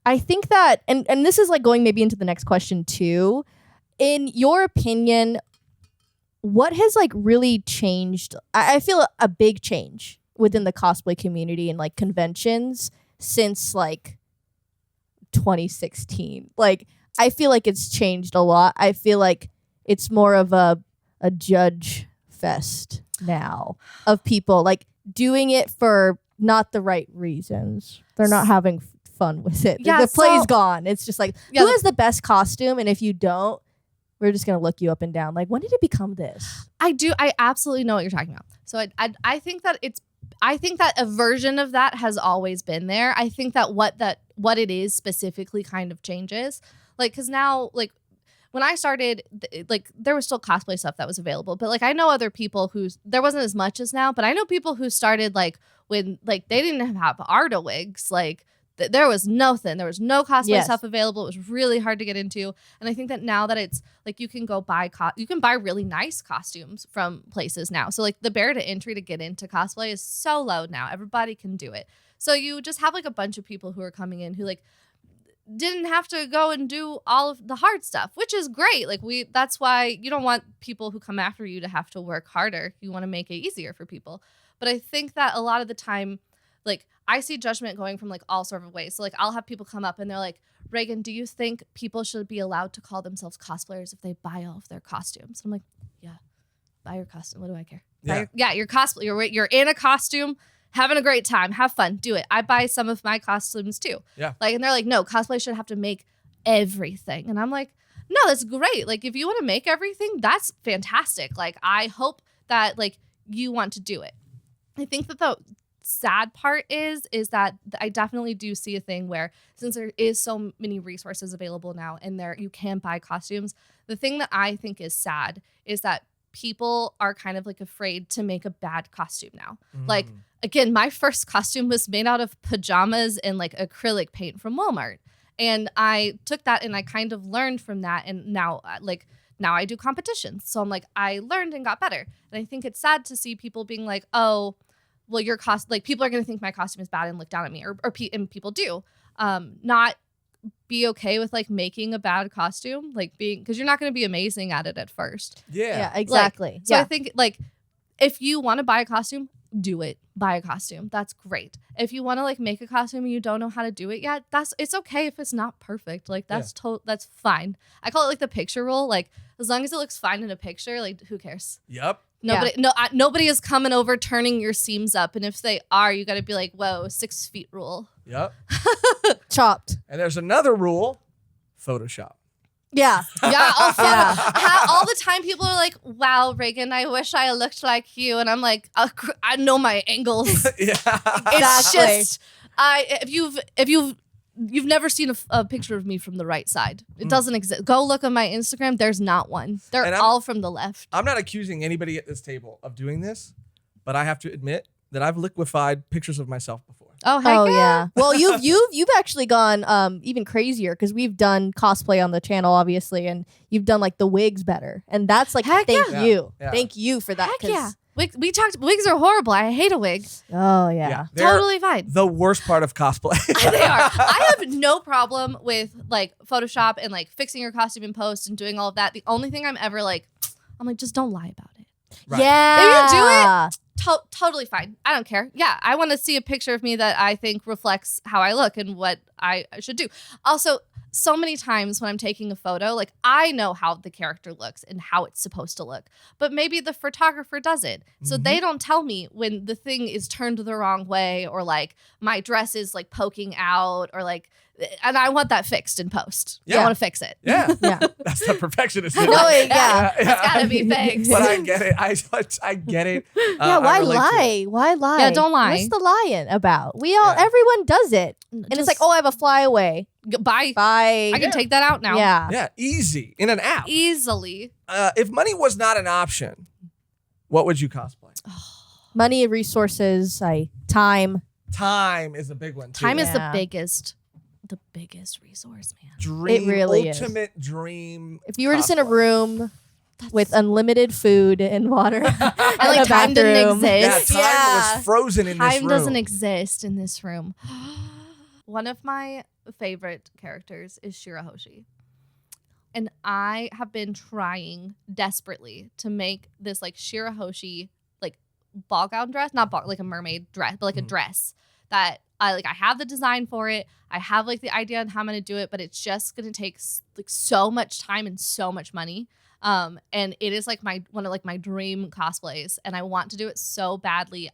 I think that, and this is like going maybe into the next question too. In your opinion, what has like really changed? I feel a big change within the cosplay community and like conventions since like 2016. Like, I feel like it's changed a lot. I feel like it's more of a judge fest now of people like doing it for not the right reasons. They're not having fun with it. Yeah, the play's gone. It's just like, Yeah, who has the best costume? And if you don't, we're just going to look you up and down. Like, when did it become this? I absolutely know what you're talking about. So I think that a version of that has always been there. I think that what it is specifically kind of changes. Like, because now, like, when I started, like, there was still cosplay stuff that was available. But, like, I know other people there wasn't as much as now. But I know people who started, like, when, like, they didn't have Arda wigs. Like, there was nothing. There was no cosplay stuff available. It was really hard to get into. And I think that now that it's like you can go buy really nice costumes from places now. So like the barrier to entry to get into cosplay is so low now. Everybody can do it. So you just have like a bunch of people who are coming in who like didn't have to go and do all of the hard stuff, which is great. Like that's why you don't want people who come after you to have to work harder. You want to make it easier for people. But I think that a lot of the time, like, I see judgment going from like all sort of ways. So like I'll have people come up and they're like, Reagan, do you think people should be allowed to call themselves cosplayers if they buy all of their costumes? I'm like, yeah, buy your costume. What do I care? Your cosplay. You're in a costume, having a great time. Have fun. Do it. I buy some of my costumes too. Yeah. Like, and they're like, no, cosplay should have to make everything. And I'm like, no, that's great. Like, if you want to make everything, that's fantastic. Like, I hope that like you want to do it. I think that the sad part is that I definitely do see a thing where since there is so many resources available now and there you can buy costumes, the thing that I think is sad is that people are kind of like afraid to make a bad costume now. Like, again, my first costume was made out of pajamas and like acrylic paint from Walmart. And I took that and I kind of learned from that. And now I do competitions. So I'm like, I learned and got better. And I think it's sad to see people being like, oh, well, people are going to think my costume is bad and look down at me, and people do. Not be okay with like making a bad costume, like because you're not going to be amazing at it at first. Yeah, exactly. So I think like if you want to buy a costume, do it. Buy a costume. That's great. If you want to like make a costume and you don't know how to do it yet, it's okay if it's not perfect. Like that's fine. I call it like the picture rule. Like as long as it looks fine in a picture, like who cares? Yep. Nobody is coming over turning your seams up, and if they are, you got to be like, whoa, 6 feet rule. Yep. Chopped. And there's another rule: Photoshop. Yeah. Yeah. Also, all the time people are like, wow, Reagan, I wish I looked like you. And I'm like, I know my angles. Yeah. It's just, if you've never seen a picture of me from the right side. It doesn't exist. Go look on my Instagram. There's not one. They're all from the left. I'm not accusing anybody at this table of doing this, but I have to admit that I've liquefied pictures of myself before. Oh, heck yeah. Well, you've actually gone even crazier because we've done cosplay on the channel, obviously, and you've done like the wigs better, and that's like thank you for that. Heck yeah. Wigs are horrible. I hate a wig. Oh yeah. Totally fine. The worst part of cosplay. They are. I have no problem with like Photoshop and like fixing your costume in post and doing all of that. The only thing I'm like, just don't lie about it. Right. Yeah. If you do it, totally fine. I don't care. Yeah, I want to see a picture of me that I think reflects how I look and what I should do. Also, so many times when I'm taking a photo, like I know how the character looks and how it's supposed to look, but maybe the photographer doesn't. So they don't tell me when the thing is turned the wrong way or like my dress is like poking out or like, and I want that fixed in post. Yeah. I want to fix it. Yeah. Yeah. That's the perfectionist. No, yeah. It's got to be fixed. But I get it. I get it. Yeah, why lie? Why lie? Yeah, don't lie. What's the lying about? Everyone does it. And it's like, oh, I have a flyaway. Bye. Bye. I can take that out now. Yeah. Yeah, easy. In an app. Easily. If money was not an option, what would you cosplay? Money, resources, time. Time is a big one, too. Time is the biggest resource, man. Dream, It really is. ultimate dream. If you were just in a room with unlimited food and water, and like time didn't exist. Yeah, time was frozen in this room. Time doesn't exist in this room. one of my favorite characters is Shirahoshi. And I have been trying desperately to make this like Shirahoshi like ball gown dress, not ball, like a mermaid dress, but like a dress that I have the design for it. I have like the idea on how I'm going to do it, but it's just going to take like so much time and so much money. And it is like one of like my dream cosplays, and I want to do it so badly.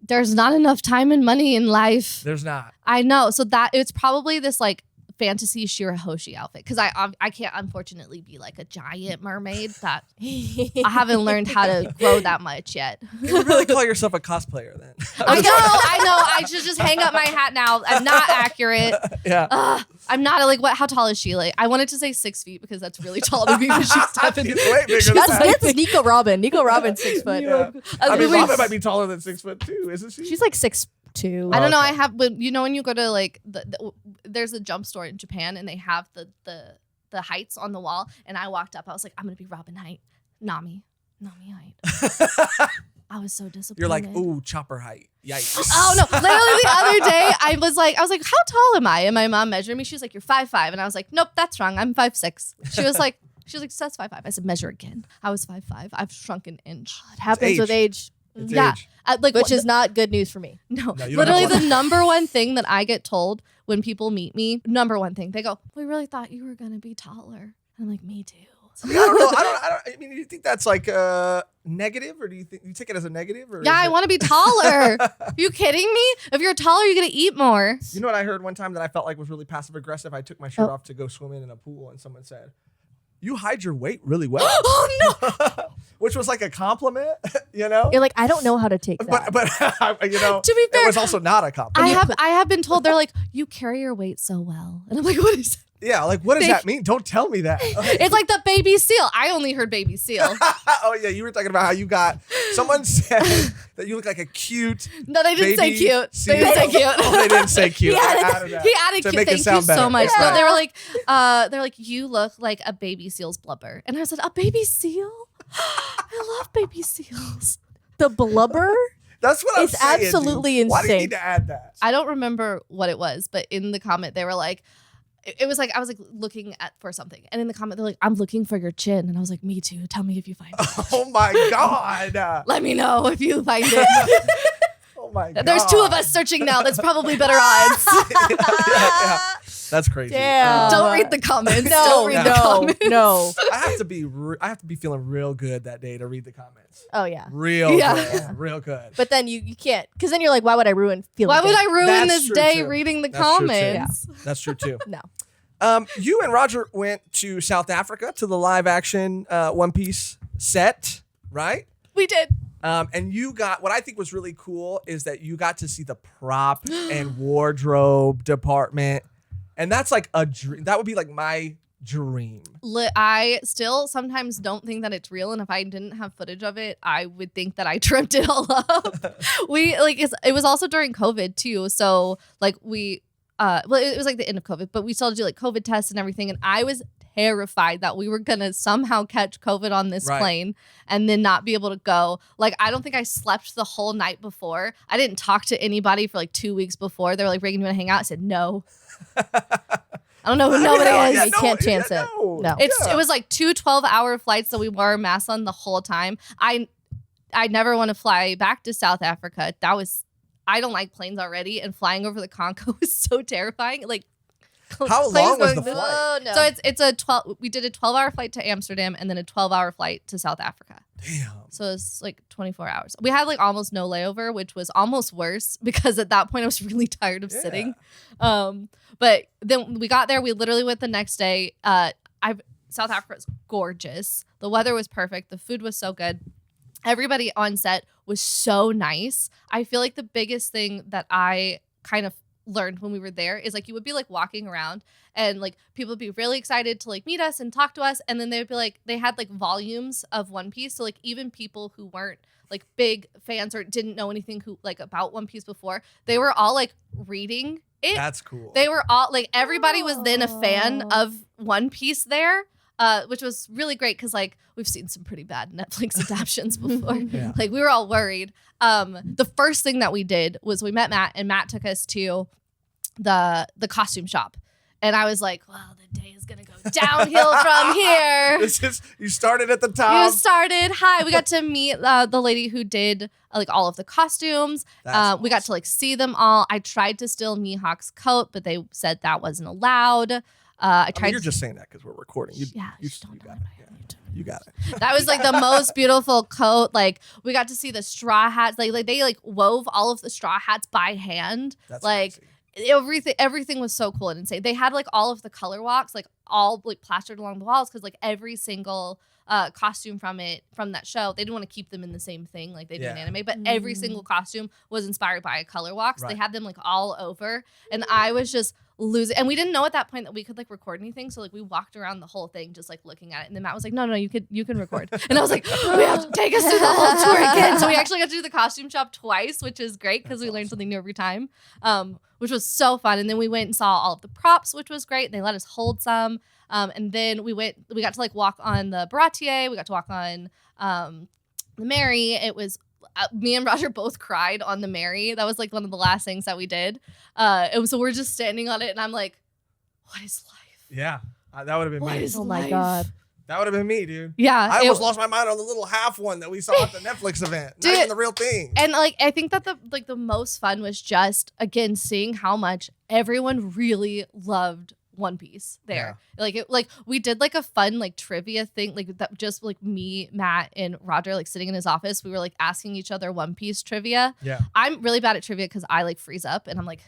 There's not enough time and money in life. There's not. I know. So that it's probably this like fantasy Shirahoshi outfit, because I can't unfortunately be like a giant mermaid. That I haven't learned how to grow that much yet. You would really call yourself a cosplayer then. I know. I should just hang up my hat now. I'm not accurate. Yeah. I'm not like how tall is she? Like I wanted to say 6 feet because that's really tall to me, but she's 7. She's way bigger than that. That's Nico Robin. Nico Robin's 6 foot. Yeah. I mean, Robin might be taller than 6 foot too, isn't she? She's like 6'2". I don't know. I have, when you go to like there's a jump store in Japan, and they have the heights on the wall. And I walked up. I was like, I'm gonna be Robin height, Nami height. I was so disappointed. You're like, ooh, chopper height. Yikes. Oh no! Literally the other day, I was like, how tall am I? And my mom measured me. She was like, you're 5'5", and I was like, nope, that's wrong. I'm 5'6". She was like, that's 5'5". I said, measure again. I was 5'5". I've shrunk an inch. It happens with age. It's Yeah, age. which is not good news for me. No, No, you don't literally have to the number one thing that I get told when people meet me, number one thing, they go, we really thought you were gonna be taller. And I'm like, me too. I don't know. I mean, do you think that's like negative, or do you think you take it as a negative? Or Yeah, I want to be taller. Are you kidding me? If you're taller, you're gonna eat more. You know what I heard one time that I felt like was really passive aggressive? I took my shirt off to go swimming in a pool, and someone said, "You hide your weight really well." Oh no! Which was like a compliment, you know. You're like, I don't know how to take that. But you know, To be fair, it was also not a compliment. I have been told, they're like, you carry your weight so well, and I'm like, what is that? Yeah, like what does that mean? Don't tell me that. It's like the baby seal. I only heard baby seal. Oh yeah, you were talking about how you got. Someone said that you look like a cute. No, they didn't say baby cute. seal. They didn't say cute. Oh, they didn't say cute. He added that He added to cute. make it Thank you sound better. so much. Yeah. No, they're like, you look like a baby seal's blubber. And I said, a baby seal? I love baby seals. The blubber? That's what I'm It's saying. absolutely dude. Why do you insane. need to add that? I don't remember what it was, but in the comment, they were like, it was like, I was like looking for something. And in the comment, they're like, I'm looking for your chin. And I was like, me too. Tell me if you find it. Oh my god. Let me know if you find it. Oh my god. There's 2 of us searching now. That's probably better odds. yeah. That's crazy. Damn. Don't read the comments. No, Don't read the comments. no. I have to be feeling real good that day to read the comments. Oh yeah. Real good. Real good. But then you can't, because then you're like, why would I ruin feeling? Why would good? I ruin That's this true, day too. reading the That's true, too. comments? That's true too. No. You and Roger went to South Africa to the live action One Piece set, right? We did. And you got, what I think was really cool is that you got to see the prop and wardrobe department. And that's like a dream. That would be like my dream. I still sometimes don't think that it's real, and if I didn't have footage of it, I would think that I trimmed it all up. It was also during COVID too, so like it was like the end of COVID, but we still had to do like COVID tests and everything, and I was terrified that we were gonna somehow catch COVID on this plane and then not be able to go. Like, I don't think I slept the whole night before. I didn't talk to anybody for like 2 weeks before. They were like, Reagan, you wanna hang out? I said, no. I don't know who nobody is. I can't chance it. No. It was like 2 12-hour flights, so we wore a mask on the whole time. I never want to fly back to South Africa. I don't like planes already, and flying over the Congo was so terrifying. Like, how long was the flight? Oh, no. So it's a 12. We did a 12-hour flight to Amsterdam and then a 12-hour flight to South Africa. Damn. So it's like 24 hours. We had like almost no layover, which was almost worse because at that point I was really tired of sitting. But then we got there. We literally went the next day. South Africa is gorgeous. The weather was perfect. The food was so good. Everybody on set was so nice. I feel like the biggest thing that I kind of learned when we were there is like you would be like walking around and like people would be really excited to like meet us and talk to us, and then they would be like, they had like volumes of One Piece, so like even people who weren't like big fans or didn't know anything about One Piece before, they were all like reading it. That's cool. They were all like, everybody was then a fan of One Piece there. which was really great because like we've seen some pretty bad Netflix adaptations before. Yeah. Like we were all worried. The first thing that we did was we met Matt, and Matt took us to the costume shop. And I was like, well, the day is going to go downhill from here. You started at the top. You started high. We got to meet the lady who did like all of the costumes. We got to like see them all. I tried to steal Mihawk's coat, but they said that wasn't allowed. You're just saying that because we're recording. You got it. You got it. That was like the most beautiful coat. Like we got to see the straw hats. Like they like wove all of the straw hats by hand. That's like crazy. Everything was so cool and insane. They had like all of the color walks like all like plastered along the walls because like every single costume from that show, they didn't want to keep them in the same thing like they do in anime, but every single costume was inspired by a color walk. So they had them like all over, and I was just losing. And we didn't know at that point that we could like record anything, so like we walked around the whole thing just like looking at it, and then Matt was like, no, you can record. And I was like, we have to take us through the whole tour again. So we actually got to do the costume shop twice, which is great because we learned something new every time, which was so fun. And then we went and saw all of the props, which was great. They let us hold some. And then we got to like walk on the Baratier. We got to walk on the Mary. It was me and Roger both cried on the Mary. That was like one of the last things that we did. So we're just standing on it, and I'm like, what is life? Yeah, that would have been me. Oh my God. That would have been me, dude. Yeah. I almost lost my mind on the little half one that we saw at the Netflix event. Not even the real thing. And like I think that the most fun was just again seeing how much everyone really loved One Piece there. Yeah. Like we did like a fun like trivia thing, like that just like me, Matt, and Roger like sitting in his office. We were like asking each other One Piece trivia. Yeah. I'm really bad at trivia because I like freeze up and I'm like,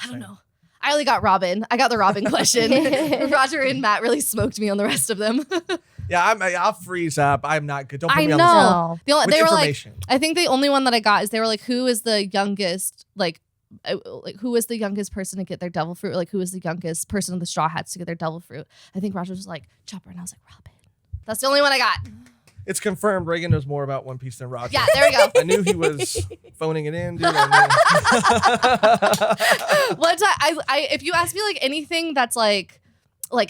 I don't know. I only got Robin. I got the Robin question. Roger and Matt really smoked me on the rest of them. Yeah, I'll freeze up. I'm not good. Don't put me on know. the spot. They were like, I think the only one that I got is they were like, who is the youngest who was the youngest person to get their devil fruit? Like, who was the youngest person of the Straw Hats to get their devil fruit? I think Roger was like, Chopper. And I was like, Robin. That's the only one I got. It's confirmed Reagan knows more about One Piece than Roger. Yeah, there we go. I knew he was phoning it in, dude. One time, if you ask me like anything that's like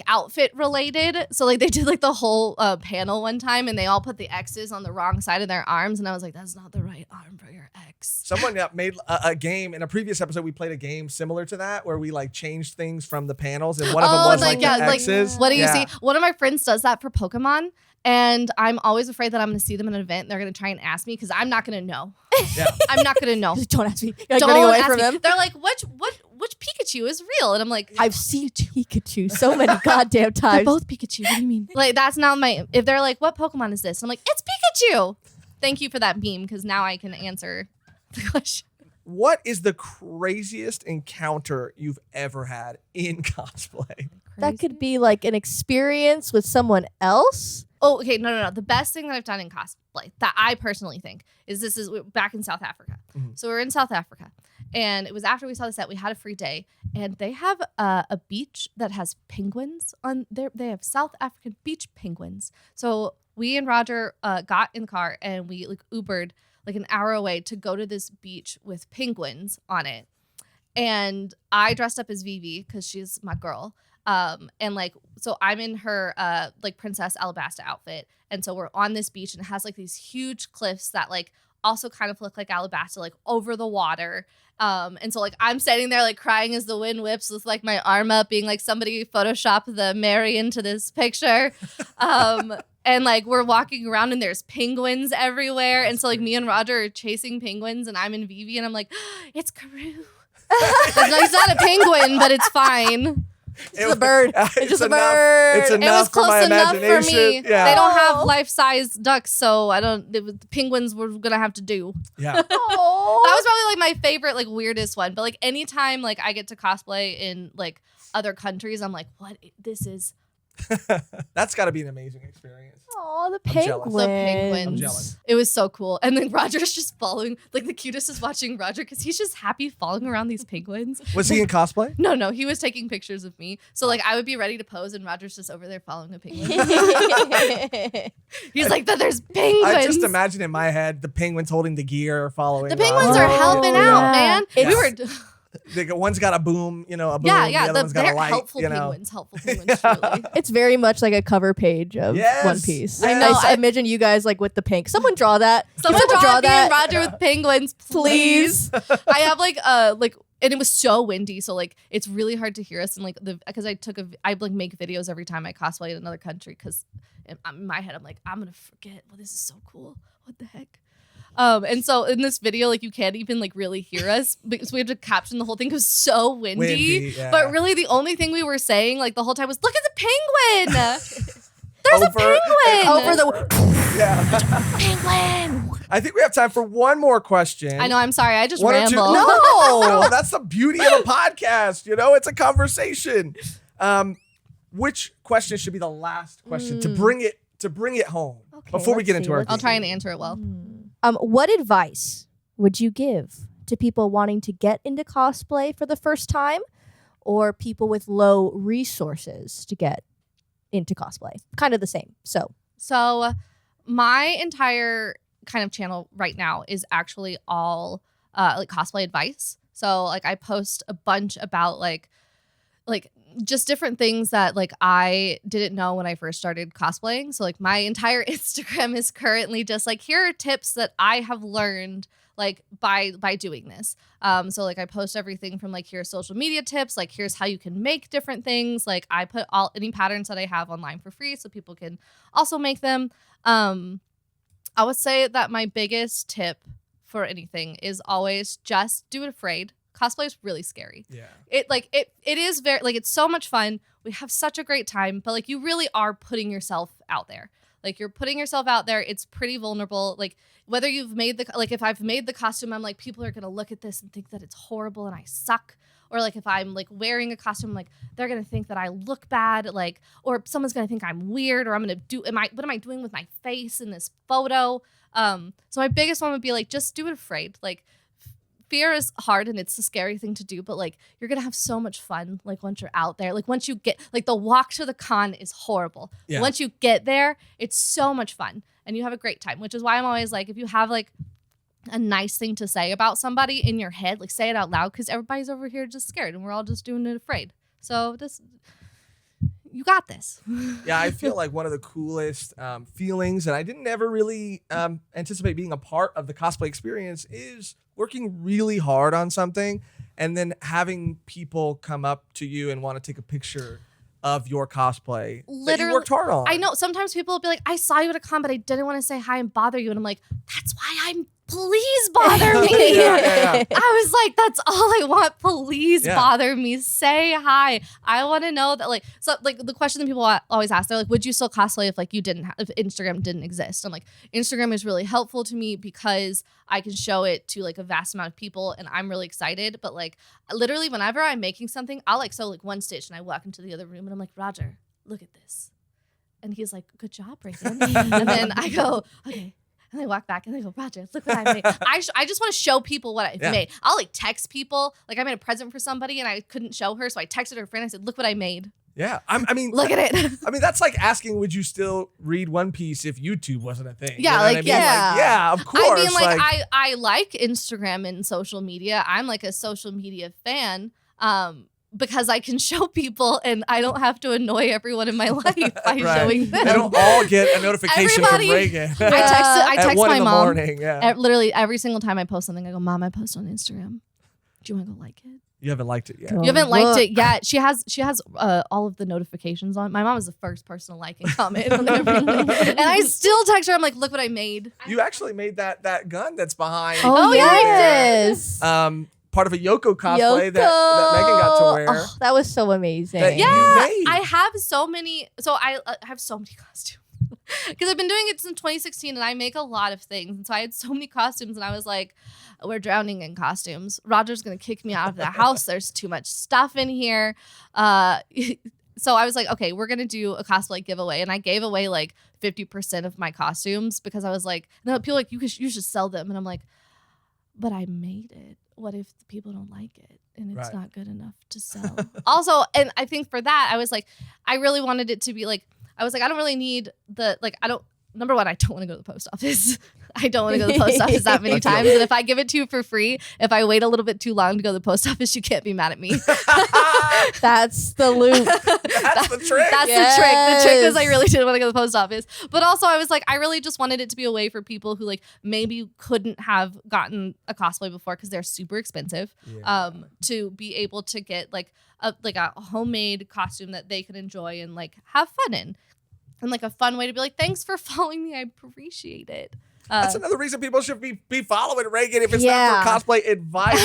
outfit related, so like they did like the whole panel one time, and they all put the X's on the wrong side of their arms, and I was like, that's not the right arm for your X. Someone made a game in a previous episode. We played a game similar to that where we like changed things from the panels, and one of them was like the X's. What do you see? One of my friends does that for Pokemon. And I'm always afraid that I'm going to see them in an event and they're going to try and ask me because I'm not going to know. Yeah. I'm not going to know. Don't ask me. Don't running away ask from me. them. They're like, which Pikachu is real? And I'm like, I've seen Pikachu so many goddamn times. They're both Pikachu. What do you mean? Like, that's not my, if they're like, what Pokemon is this? I'm like, it's Pikachu. Thank you for that meme because now I can answer the question. What is the craziest encounter you've ever had in cosplay? That could be like an experience with someone else. Oh, okay. No. The best thing that I've done in cosplay that I personally think is we're back in South Africa. Mm-hmm. So we're in South Africa, and it was after we saw the set. We had a free day, and they have a beach that has penguins on there. They have South African beach penguins. So we and Roger got in the car and we like Ubered like an hour away to go to this beach with penguins on it. And I dressed up as Vivi because she's my girl. And like, so I'm in her like Princess Alabasta outfit. And so we're on this beach and it has like these huge cliffs that like also kind of look like Alabasta, like over the water. And so like I'm standing there like crying as the wind whips with like my arm up being like somebody Photoshop the Mary into this picture. And like we're walking around and there's penguins everywhere. And so like me and Roger are chasing penguins and I'm in Vivi and I'm like, it's Karoo. It's not a penguin, but it's fine. It's a bird. It's just a bird. It's enough it was close for my enough imagination. for me. Yeah. They don't have life-size ducks, so the penguins we're gonna have to do. Yeah. That was probably like my favorite, like weirdest one. But like anytime like I get to cosplay in like other countries, I'm like, what? This is. That's got to be an amazing experience. Oh, the penguins. The penguins. I'm jealous. It was so cool. And then Roger's just following, like the cutest is watching Roger because he's just happy following around these penguins. Was he in cosplay? No, he was taking pictures of me. So like I would be ready to pose and Roger's just over there following a penguin. He's like, there's penguins. I just imagine in my head the penguins holding the gear following. The penguins are helping out, man. Yeah. We were One's got a boom, a boom. Yeah, The other one's got they're a light. helpful penguins. Helpful penguins, truly. It's very much like a cover page of Yes, One Piece. yes. I know. I imagine you guys like with the pink. Someone draw that. Someone draw that. Me and Roger with penguins, Please. I have and it was so windy, so like it's really hard to hear us. And because I make videos every time I cosplay in another country, because in my head I'm like, I'm gonna forget. Well, this is so cool. What the heck? And so in this video, like you can't even like really hear us because we have to caption the whole thing. It was so windy. Yeah. But really, the only thing we were saying like the whole time was, "Look at the penguin! There's a penguin over the yeah. penguin." I think we have time for one more question. I know. I'm sorry. I just One or two. ramble. No, that's the beauty of a podcast. It's a conversation. Which question should be the last question to bring it home before we get into our? I'll try and answer it well. What advice would you give to people wanting to get into cosplay for the first time, or people with low resources to get into cosplay? Kind of the same. So my entire kind of channel right now is actually all like cosplay advice. So like I post a bunch about like just different things that like I didn't know when I first started cosplaying. So like my entire Instagram is currently just like, here are tips that I have learned like by doing this. So like I post everything from like, here's social media tips, like here's how you can make different things. Like I put any patterns that I have online for free so people can also make them. I would say that my biggest tip for anything is always just do it afraid. Cosplay is really scary. Yeah. It is very like, it's so much fun. We have such a great time, but like you really are putting yourself out there. Like you're putting yourself out there. It's pretty vulnerable. Like whether you've made if I've made the costume, I'm like, people are going to look at this and think that it's horrible and I suck. Or like if I'm like wearing a costume, like they're going to think that I look bad, like, or someone's going to think I'm weird, or I'm going to do, what am I doing with my face in this photo? So my biggest one would be like, just do it afraid. Like fear is hard and it's a scary thing to do, but like you're going to have so much fun. Like once you're out there, like once you get, like the walk to the con is horrible. Yeah. Once you get there, it's so much fun and you have a great time, which is why I'm always like, if you have like a nice thing to say about somebody in your head, like say it out loud, because everybody's over here just scared and we're all just doing it afraid. So you got this. Yeah, I feel like one of the coolest feelings, and I didn't ever really anticipate being a part of the cosplay experience, is working really hard on something and then having people come up to you and want to take a picture of your cosplay that you worked hard on. I know sometimes people will be like, I saw you at a con, but I didn't want to say hi and bother you. And I'm like, that's why please bother me. Yeah. I was like, that's all I want. Please Yeah. bother me. Say hi. I want to know that, like, so like the question that people always ask, they're like, would you still cosplay if like if Instagram didn't exist? I'm like, Instagram is really helpful to me because I can show it to like a vast amount of people and I'm really excited. But like literally whenever I'm making something, I'll like sew like one stitch and I walk into the other room and I'm like, Roger, look at this. And he's like, good job, Reagan. And then I go, okay. And I walk back and I go, Roger, look what I made. I just want to show people what I've made. I'll like text people. Like I made a present for somebody and I couldn't show her. So I texted her friend. I said, look what I made. Yeah. I mean, look at it. I mean, that's like asking, would you still read One Piece if YouTube wasn't a thing? Yeah. You know like, what I mean? yeah. Like, yeah, of course. I mean, like I like Instagram and social media. I'm like a social media fan. Because I can show people and I don't have to annoy everyone in my life by showing them. They don't all get a notification from Reagan. I text my mom. Morning, yeah. Literally every single time I post something, I go, Mom, I post on Instagram. Do you want to go like it? You haven't liked it yet. You haven't liked it yet. She has all of the notifications on. My mom is the first person to like and comment on everything. And I still text her. I'm like, look what I made. You actually made that gun that's behind. Oh yes. Part of a Yoko cosplay that Megan got to wear. Oh, that was so amazing. That you made. I have so many. So I have so many costumes because I've been doing it since 2016 and I make a lot of things. And so I had so many costumes and I was like, we're drowning in costumes. Roger's going to kick me out of the house. There's too much stuff in here. So I was like, okay, we're going to do a cosplay giveaway. And I gave away like 50% of my costumes because I was like, no, people are like, you should sell them. And I'm like, but I made it. What if the people don't like it and it's not good enough to sell? Also, and I think for that, I was like, I really wanted it to be like, I was like, I don't really need number one, I don't want to go to the post office. I don't want to go to the post office that many times. And if I give it to you for free, if I wait a little bit too long to go to the post office, you can't be mad at me. That's the loop. That's the trick. That's the trick. The trick is I really didn't want to go to the post office. But also I was like, I really just wanted it to be a way for people who like maybe couldn't have gotten a cosplay before because they're super expensive, to be able to get like a homemade costume that they can enjoy and like have fun in. And like a fun way to be like, thanks for following me. I appreciate it. That's another reason people should be following Reagan if it's not for cosplay advice.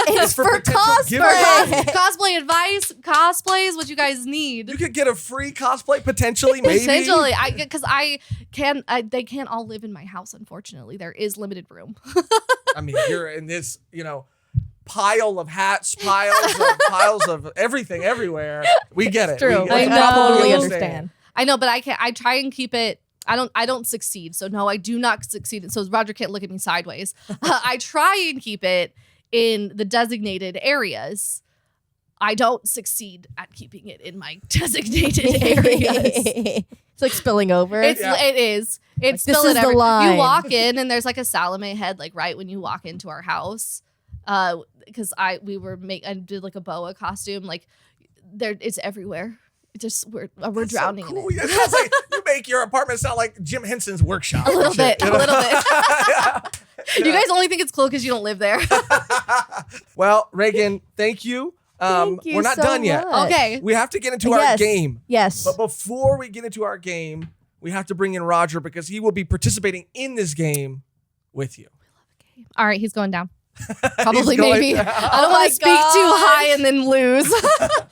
It's for potential cosplay. Cosplay advice, cosplay is what you guys need. You could get a free cosplay potentially, maybe. Potentially, because they can't all live in my house. Unfortunately, there is limited room. I mean, you're in this, pile of hats, piles of everything everywhere. We get it. True. We I totally understand. I know, but I try and keep it. I don't succeed. So no, I do not succeed. So Roger can't look at me sideways. I try and keep it in the designated areas. I don't succeed at keeping it in my designated areas. It's like spilling over. It is. It's like, spilling this is the everywhere. line. You walk in and there's like a Salome head like right when you walk into our house. Because I did like a boa costume. Like it's everywhere. We're drowning so cool. in it. It sounds like you make your apartment sound like Jim Henson's workshop. A little bit. Yeah. You guys only think it's cool because you don't live there. Well, Reagan, thank you. Thank you we're not so done yet. much. Okay. We have to get into our game. Yes. But before we get into our game, we have to bring in Roger because he will be participating in this game with you. All right, he's going down. Probably, He's going maybe. down. I don't want to speak too high and then lose.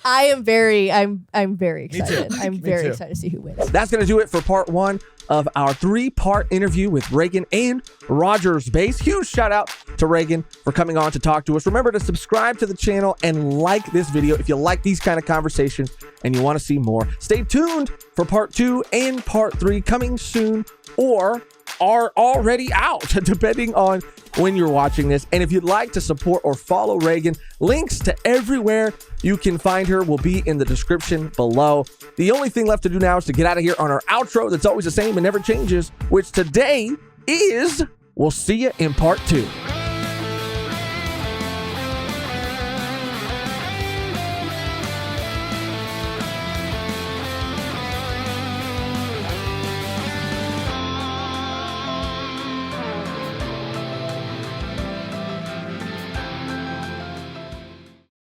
I'm very excited. I'm very too. excited to see who wins. That's going to do it for part 1 of our 3-part interview with Reagan and Roger's Base. Huge shout out to Reagan for coming on to talk to us. Remember to subscribe to the channel and like this video if you like these kind of conversations and you want to see more. Stay tuned for part 2 and part 3 coming soon or are already out, depending on when you're watching this. And if you'd like to support or follow Reagan, links to everywhere you can find her will be in the description below. The only thing left to do now is to get out of here on our outro that's always the same and never changes, which today is, we'll see you in part 2.